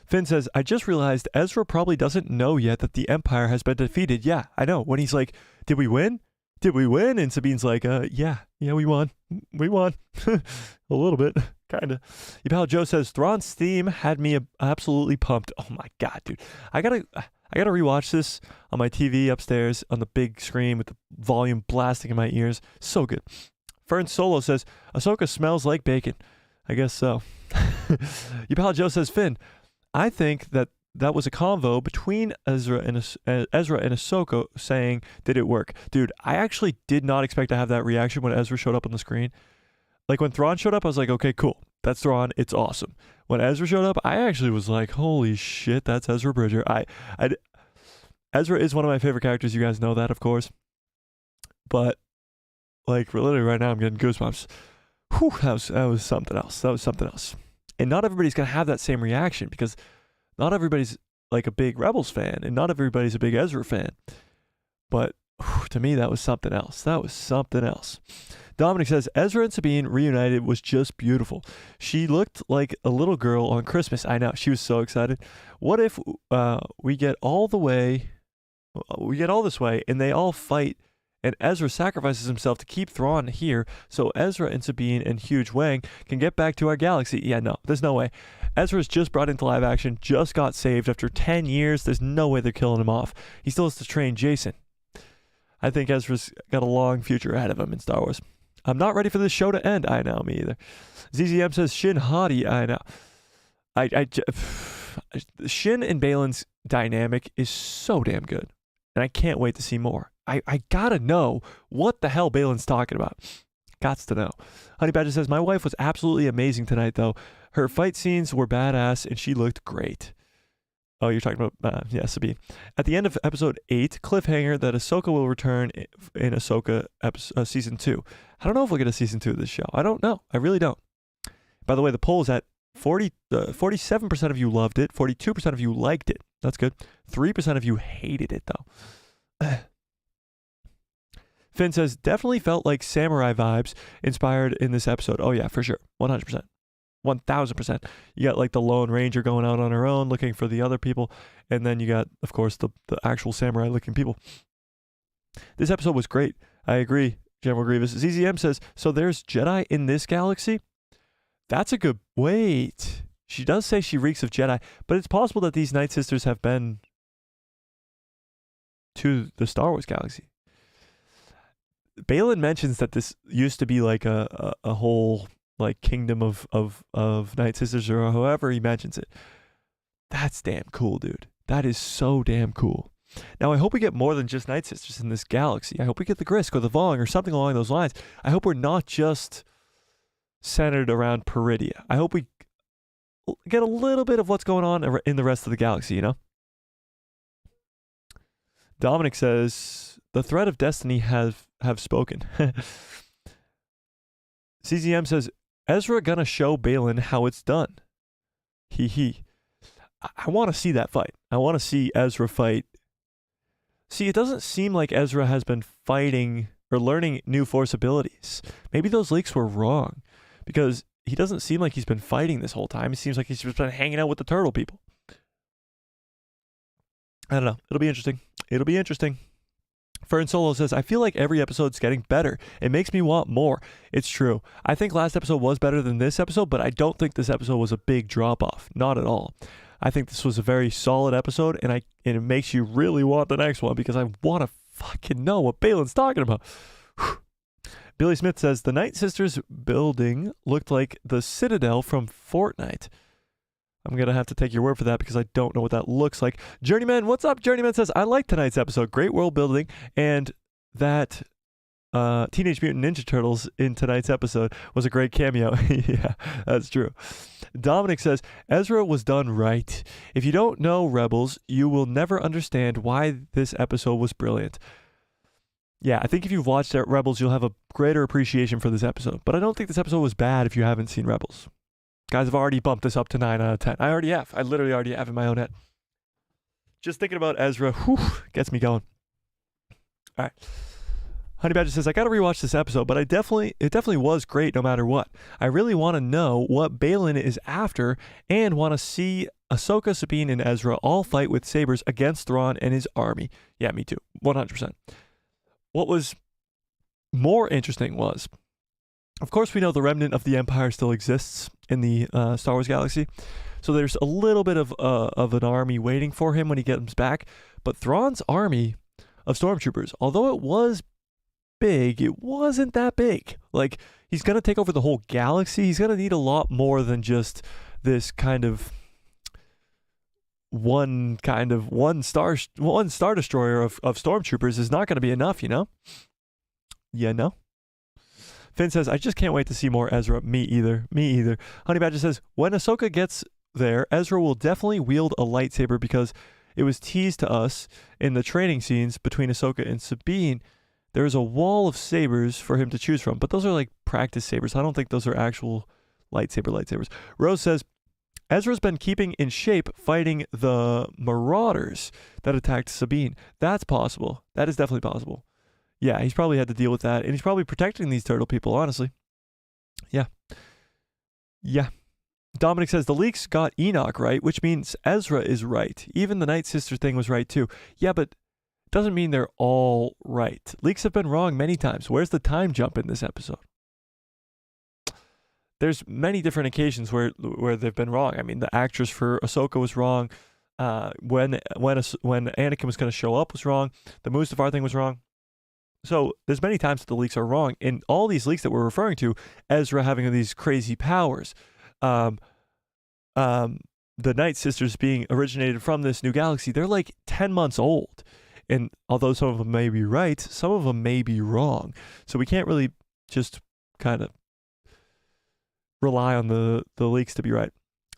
S1: Finn says, I just realized Ezra probably doesn't know yet that the Empire has been defeated. Yeah, I know. When he's like, did we win? Did we win? And Sabine's like, yeah, we won. We won. A little bit, kind of. Your pal Joe says, Thrawn's theme had me absolutely pumped. Oh my God, dude. I gotta rewatch this on my TV upstairs on the big screen with the volume blasting in my ears. So good. Fern Solo says, Ahsoka smells like bacon. I guess so. Your pal Joe says, Finn, I think that was a convo between Ezra and Ahsoka saying, did it work? Dude, I actually did not expect to have that reaction when Ezra showed up on the screen. Like when Thrawn showed up, I was like, okay, cool. That's Thrawn. It's awesome. When Ezra showed up, I actually was like, holy shit, that's Ezra Bridger. Ezra is one of my favorite characters. You guys know that, of course. But like literally right now, I'm getting goosebumps. Whew, that was something else. That was something else. And not everybody's going to have that same reaction because not everybody's like a big Rebels fan and not everybody's a big Ezra fan. But to me, that was something else. That was something else. Dominic says, Ezra and Sabine reunited was just beautiful. She looked like a little girl on Christmas. I know. She was so excited. What if we get all this way and they all fight and Ezra sacrifices himself to keep Thrawn here so Ezra and Sabine and Huge Wang can get back to our galaxy? Yeah, no, there's no way. Ezra's just brought into live action, just got saved after 10 years. There's no way they're killing him off. He still has to train Jason. I think Ezra's got a long future ahead of him in Star Wars. I'm not ready for this show to end. I know, me either. ZZM says, Shin Hottie. I know. Shin and Balin's dynamic is so damn good. And I can't wait to see more. I gotta know what the hell Balin's talking about. Gots to know. Honey Badger says, my wife was absolutely amazing tonight, though. Her fight scenes were badass, and she looked great. Oh, you're talking about, Sabine. At the end of episode 8, cliffhanger that Ahsoka will return in Ahsoka season 2. I don't know if we'll get a season 2 of this show. I don't know. I really don't. By the way, the poll is at 47% of you loved it. 42% of you liked it. That's good. 3% of you hated it, though. Finn says, definitely felt like samurai vibes inspired in this episode. Oh, yeah, for sure. 100%. 1000%. You got like the Lone Ranger going out on her own looking for the other people. And then you got, of course, the actual samurai looking people. This episode was great. I agree, General Grievous. ZZM says, so there's Jedi in this galaxy? That's a good... Wait. She does say she reeks of Jedi, but it's possible that these Night Sisters have been to the Star Wars galaxy. Balin mentions that this used to be like a whole like kingdom of Night Sisters or however he mentions it. That's damn cool, dude. That is so damn cool. Now, I hope we get more than just Night Sisters in this galaxy. I hope we get the Grisk or the Vong or something along those lines. I hope we're not just centered around Peridia. I hope we get a little bit of what's going on in the rest of the galaxy, you know? Dominic says, the thread of destiny have spoken. CZM says, Ezra gonna show Balin how it's done. He. I want to see that fight. I want to see Ezra fight. See, it doesn't seem like Ezra has been fighting or learning new Force abilities. Maybe those leaks were wrong because he doesn't seem like he's been fighting this whole time. It seems like he's just been hanging out with the turtle people. I don't know. It'll be interesting. It'll be interesting. Fern Solo says, I feel like every episode's getting better. It makes me want more. It's true. I think last episode was better than this episode, but I don't think this episode was a big drop-off. Not at all. I think this was a very solid episode, and it makes you really want the next one because I want to fucking know what Balin's talking about. Whew. Billy Smith says, the Night Sisters building looked like the Citadel from Fortnite. I'm going to have to take your word for that because I don't know what that looks like. Journeyman, what's up? Journeyman says, I like tonight's episode. Great world building. And that Teenage Mutant Ninja Turtles in tonight's episode was a great cameo. Yeah, that's true. Dominic says, Ezra was done right. If you don't know Rebels, you will never understand why this episode was brilliant. Yeah, I think if you've watched Rebels, you'll have a greater appreciation for this episode. But I don't think this episode was bad if you haven't seen Rebels. Guys, I've already bumped this up to 9 out of 10. I already have. I literally already have in my own head. Just thinking about Ezra, gets me going. All right. Honey Badger says, I got to rewatch this episode, but it definitely was great no matter what. I really want to know what Balin is after and want to see Ahsoka, Sabine, and Ezra all fight with sabers against Thrawn and his army. Yeah, me too. 100%. What was more interesting was, of course, we know the remnant of the Empire still exists in the Star Wars galaxy. So there's a little bit of an army waiting for him when he gets back. But Thrawn's army of stormtroopers, although it was big, it wasn't that big. Like, he's going to take over the whole galaxy. He's going to need a lot more than just this kind of one star destroyer of stormtroopers is not going to be enough, you know? Yeah, no? Finn says, I just can't wait to see more Ezra. Me either. Honey Badger says, when Ahsoka gets there, Ezra will definitely wield a lightsaber because it was teased to us in the training scenes between Ahsoka and Sabine. There is a wall of sabers for him to choose from, but those are like practice sabers. I don't think those are actual lightsabers. Rose says, Ezra's been keeping in shape fighting the Marauders that attacked Sabine. That's possible. That is definitely possible. Yeah, he's probably had to deal with that, and he's probably protecting these turtle people, honestly. Yeah. Dominic says, the leaks got Enoch right, which means Ezra is right. Even the Night Sister thing was right, too. Yeah, but it doesn't mean they're all right. Leaks have been wrong many times. Where's the time jump in this episode? There's many different occasions where they've been wrong. I mean, the actress for Ahsoka was wrong. When Anakin was going to show up was wrong. The Mustafar thing was wrong. So there's many times that the leaks are wrong. In all these leaks that we're referring to, Ezra having these crazy powers, the Night Sisters being originated from this new galaxy, they're like 10 months old. And although some of them may be right, some of them may be wrong. So we can't really just kind of rely on the leaks to be right.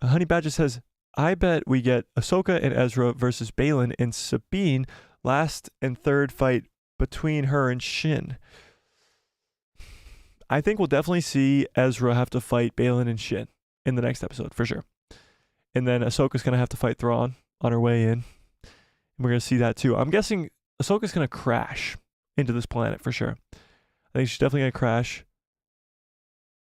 S1: Honey Badger says, I bet we get Ahsoka and Ezra versus Baylan and Sabine, last and third fight between her and Shin. I think we'll definitely see Ezra have to fight Baylan and Shin in the next episode, for sure. And then Ahsoka's going to have to fight Thrawn on her way in. And we're going to see that too. I'm guessing Ahsoka's going to crash into this planet, for sure. I think she's definitely going to crash.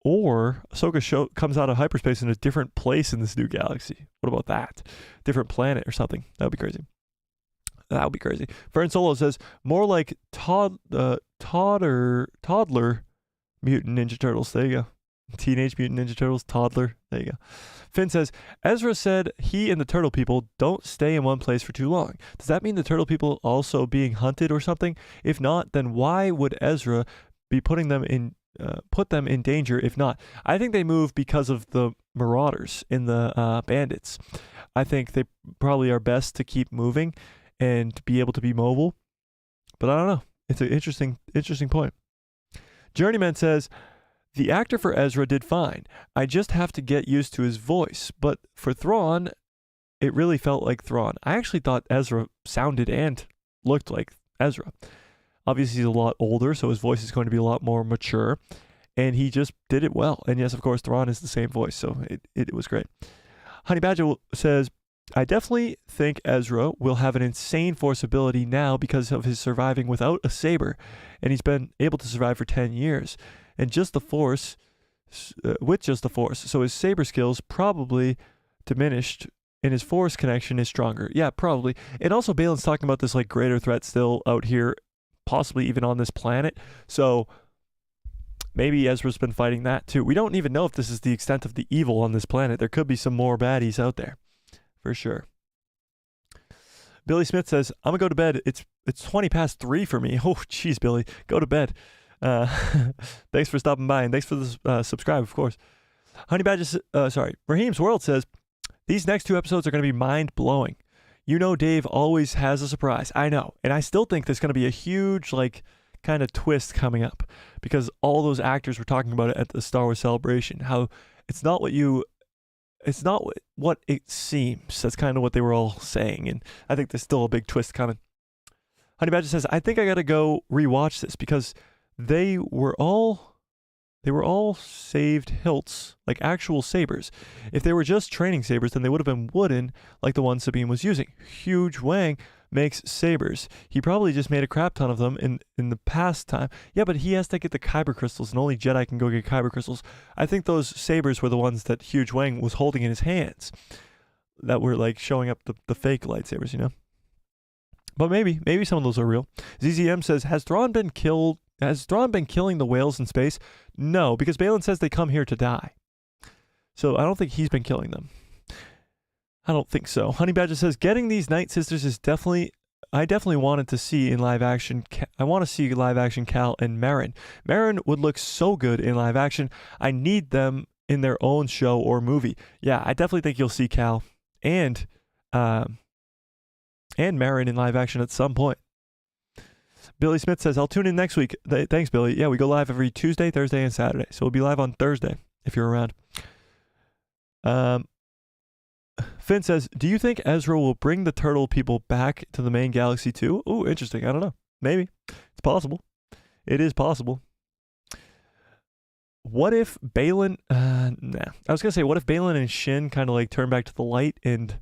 S1: Or Ahsoka comes out of hyperspace in a different place in this new galaxy. What about that? Different planet or something. That would be crazy. Fern Solo says, more like toddler Mutant Ninja Turtles. There you go. Teenage Mutant Ninja Turtles, toddler. There you go. Finn says, Ezra said he and the turtle people don't stay in one place for too long. Does that mean the turtle people also being hunted or something? If not, then why would Ezra be put them in danger if not? I think they move because of the Marauders and the bandits. I think they probably are best to keep moving and be able to be mobile. But I don't know. It's an interesting point. Journeyman says, the actor for Ezra did fine. I just have to get used to his voice. But for Thrawn, it really felt like Thrawn. I actually thought Ezra sounded and looked like Ezra. Obviously, he's a lot older, so his voice is going to be a lot more mature. And he just did it well. And yes, of course, Thrawn is the same voice, so it was great. Honey Badger says, I definitely think Ezra will have an insane force ability now because of his surviving without a saber. And he's been able to survive for 10 years. And just the force, with just the force. So his saber skills probably diminished and his force connection is stronger. Yeah, probably. And also Baylan's talking about this like greater threat still out here, possibly even on this planet. So maybe Ezra's been fighting that too. We don't even know if this is the extent of the evil on this planet. There could be some more baddies out there. For sure. Billy Smith says, I'm going to go to bed. It's 20 past 3 for me. Oh, jeez, Billy. Go to bed. Thanks for stopping by, and thanks for the subscribe, of course. Honey Badger, Raheem's World says, these next 2 episodes are going to be mind-blowing. You know Dave always has a surprise. I know. And I still think there's going to be a huge, like, kind of twist coming up. Because all those actors were talking about it at the Star Wars Celebration. How it's not what it seems. That's kind of what they were all saying. And I think there's still a big twist coming. Honey Badger says, I think I got to go rewatch this because they were all saved hilts, like actual sabers. If they were just training sabers, then they would have been wooden, like the one Sabine was using. Huge Wang makes sabers. He probably just made a crap ton of them in the past time. Yeah, but he has to get the kyber crystals, and only Jedi can go get kyber crystals. I think those sabers were the ones that Huge Wang was holding in his hands. that were like showing up the fake lightsabers, you know. But maybe some of those are real. ZZM says, has Thrawn been killing the whales in space? No, because Baylan says they come here to die. So I don't think he's been killing them. I don't think so. Honey Badger says, getting these Night Sisters is I definitely wanted to see in live action. I want to see live action Cal and Merrin. Merrin would look so good in live action. I need them in their own show or movie. Yeah, I definitely think you'll see Cal and Merrin in live action at some point. Billy Smith says, I'll tune in next week. Thanks, Billy. Yeah, we go live every Tuesday, Thursday, and Saturday. So we'll be live on Thursday if you're around. Finn says, do you think Ezra will bring the turtle people back to the main galaxy too? Ooh, interesting. I don't know. Maybe. It's possible. It is possible. What if Baylan... nah. I was going to say, what if Baylan and Shin kind of like turn back to the light and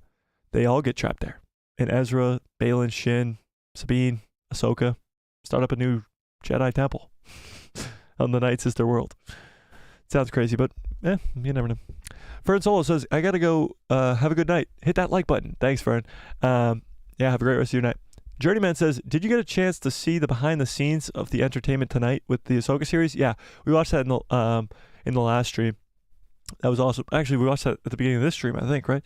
S1: they all get trapped there? And Ezra, Baylan, Shin, Sabine, Ahsoka start up a new Jedi temple on the Night Sister world. Sounds crazy, but you never know. Fern Solo says, I got to go. Have a good night. Hit that like button. Thanks, Fern. Yeah, have a great rest of your night. Journeyman says, did you get a chance to see the behind the scenes of the Entertainment Tonight with the Ahsoka series? Yeah, we watched that in the last stream. That was awesome. Actually, we watched that at the beginning of this stream, I think, right?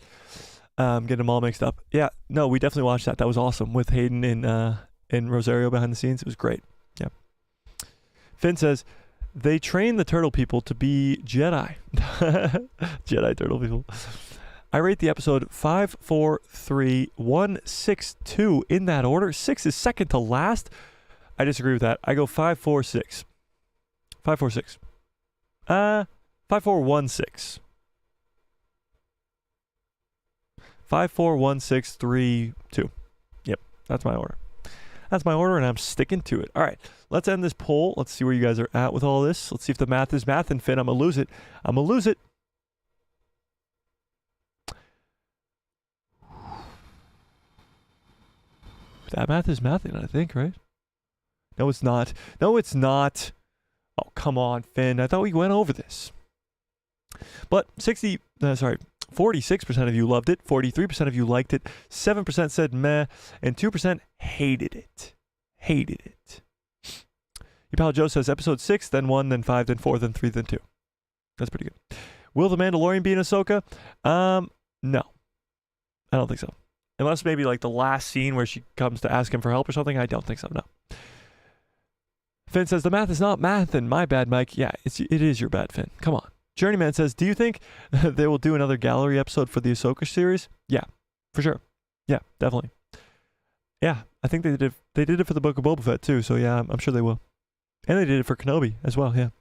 S1: Getting them all mixed up. Yeah, no, we definitely watched that. That was awesome with Hayden and Rosario behind the scenes. It was great. Yeah. Finn says, they train the turtle people to be Jedi. Jedi turtle people. I rate the episode 5, 4, 3, 1, 6, 2 in that order. 6 is second to last. I disagree with that. I go 5, 4, 6. 5, 4, 6. 5, 4, 1, 6. 5, 4, 1, 6, 3, 2. Yep, that's my order. That's my order, and I'm sticking to it. All right, let's end this poll. Let's see where you guys are at with all this. Let's see if the math is math. And Finn, I'm going to lose it. I'm going to lose it. That math is mathing, I think, right? No, it's not. No, it's not. Oh, come on, Finn. I thought we went over this. But 46% of you loved it, 43% of you liked it, 7% said meh, and 2% hated it. Hated it. Your pal Joe says episode 6, then 1, then 5, then 4, then 3, then 2. That's pretty good. Will the Mandalorian be in Ahsoka? No. I don't think so. Unless maybe like the last scene where she comes to ask him for help or something. I don't think so, no. Finn says the math is not math, and my bad, Mike. Yeah, it is your bad, Finn. Come on. Journeyman says, do you think they will do another gallery episode for the Ahsoka series? Yeah, for sure. Yeah, definitely. Yeah, I think they did it for the Book of Boba Fett too, so yeah, I'm sure they will. And they did it for Kenobi as well, yeah.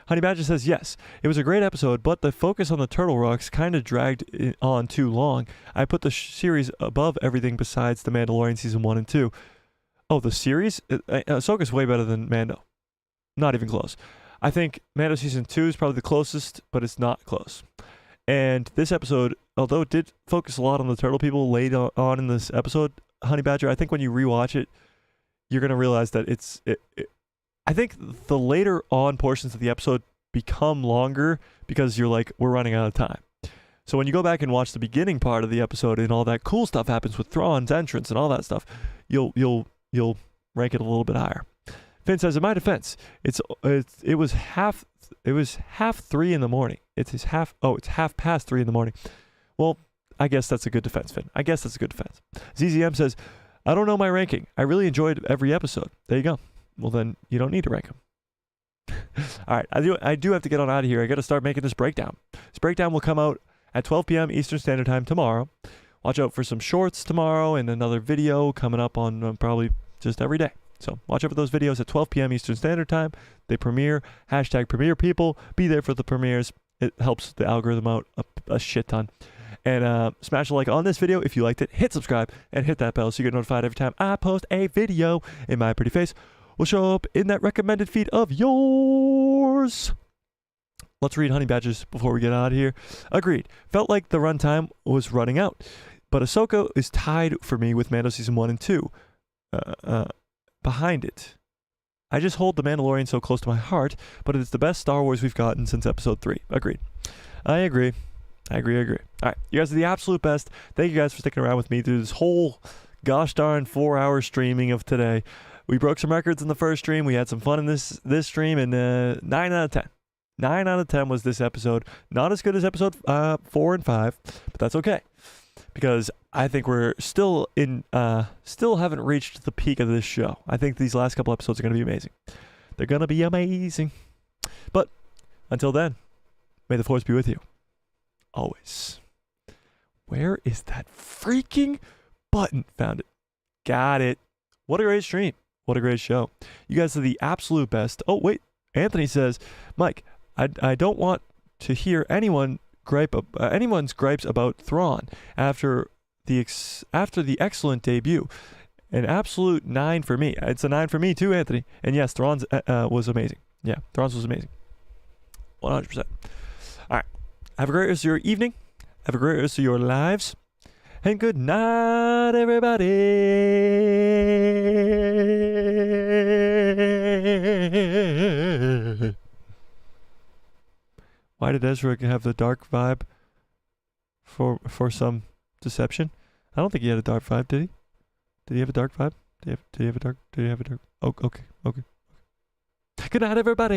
S1: Honey Badger says, yes, it was a great episode, but the focus on the Turtle Rocks kind of dragged it on too long. I put the series above everything besides The Mandalorian Season 1 and 2. Oh, the series? Ahsoka's way better than Mando. Not even close. I think Mando Season 2 is probably the closest, but it's not close. And this episode, although it did focus a lot on the turtle people late on in this episode, Honey Badger, I think when you rewatch it, you're going to realize that I think the later on portions of the episode become longer because you're like, we're running out of time. So when you go back and watch the beginning part of the episode and all that cool stuff happens with Thrawn's entrance and all that stuff, you'll rank it a little bit higher. Finn says, in my defense, it was half 3 in the morning. It's half past 3 in the morning. Well, I guess that's a good defense, Finn. I guess that's a good defense. ZZM says, I don't know my ranking. I really enjoyed every episode. There you go. Well, then you don't need to rank them. All right, I do have to get on out of here. I got to start making this breakdown. This breakdown will come out at 12 p.m. Eastern Standard Time tomorrow. Watch out for some shorts tomorrow and another video coming up on probably just every day. So watch out for those videos at 12 p.m. Eastern Standard Time. They premiere. #premiere people. Be there for the premieres. It helps the algorithm out a shit ton. And smash a like on this video if you liked it. Hit subscribe and hit that bell so you get notified every time I post a video. And my pretty face will show up in that recommended feed of yours. Let's read Honey Badgers before we get out of here. Agreed. Felt like the runtime was running out. But Ahsoka is tied for me with Mando Season 1 and 2. Behind it. I just hold The Mandalorian so close to my heart, but it's the best Star Wars we've gotten since Episode 3. Agreed. I agree. I agree. All right, you guys are the absolute best. Thank you guys for sticking around with me through this whole gosh darn 4-hour streaming of today. We broke some records in the first stream. We had some fun in this stream, and 9 out of 10. 9 out of 10 was this episode. Not as good as episode 4 and 5, but that's okay, because I think we're still haven't reached the peak of this show. I think these last couple episodes are going to be amazing. They're going to be amazing. But until then, may the force be with you. Always. Where is that freaking button? Found it. Got it. What a great stream. What a great show. You guys are the absolute best. Oh, wait. Anthony says, Mike, I don't want to hear anyone's gripes about Thrawn after the excellent debut. An absolute 9 for me. It's a 9 for me too, Anthony. And yes, Thrawn's was amazing. Yeah, Thrawn's was amazing. 100%. All right. Have a great rest of your evening. Have a great rest of your lives. And good night, everybody. Why did Ezra have the dark vibe for some deception? I don't think he had a dark vibe, did he? Did he have a dark vibe? Did he have a dark? Oh, okay. Good night, everybody.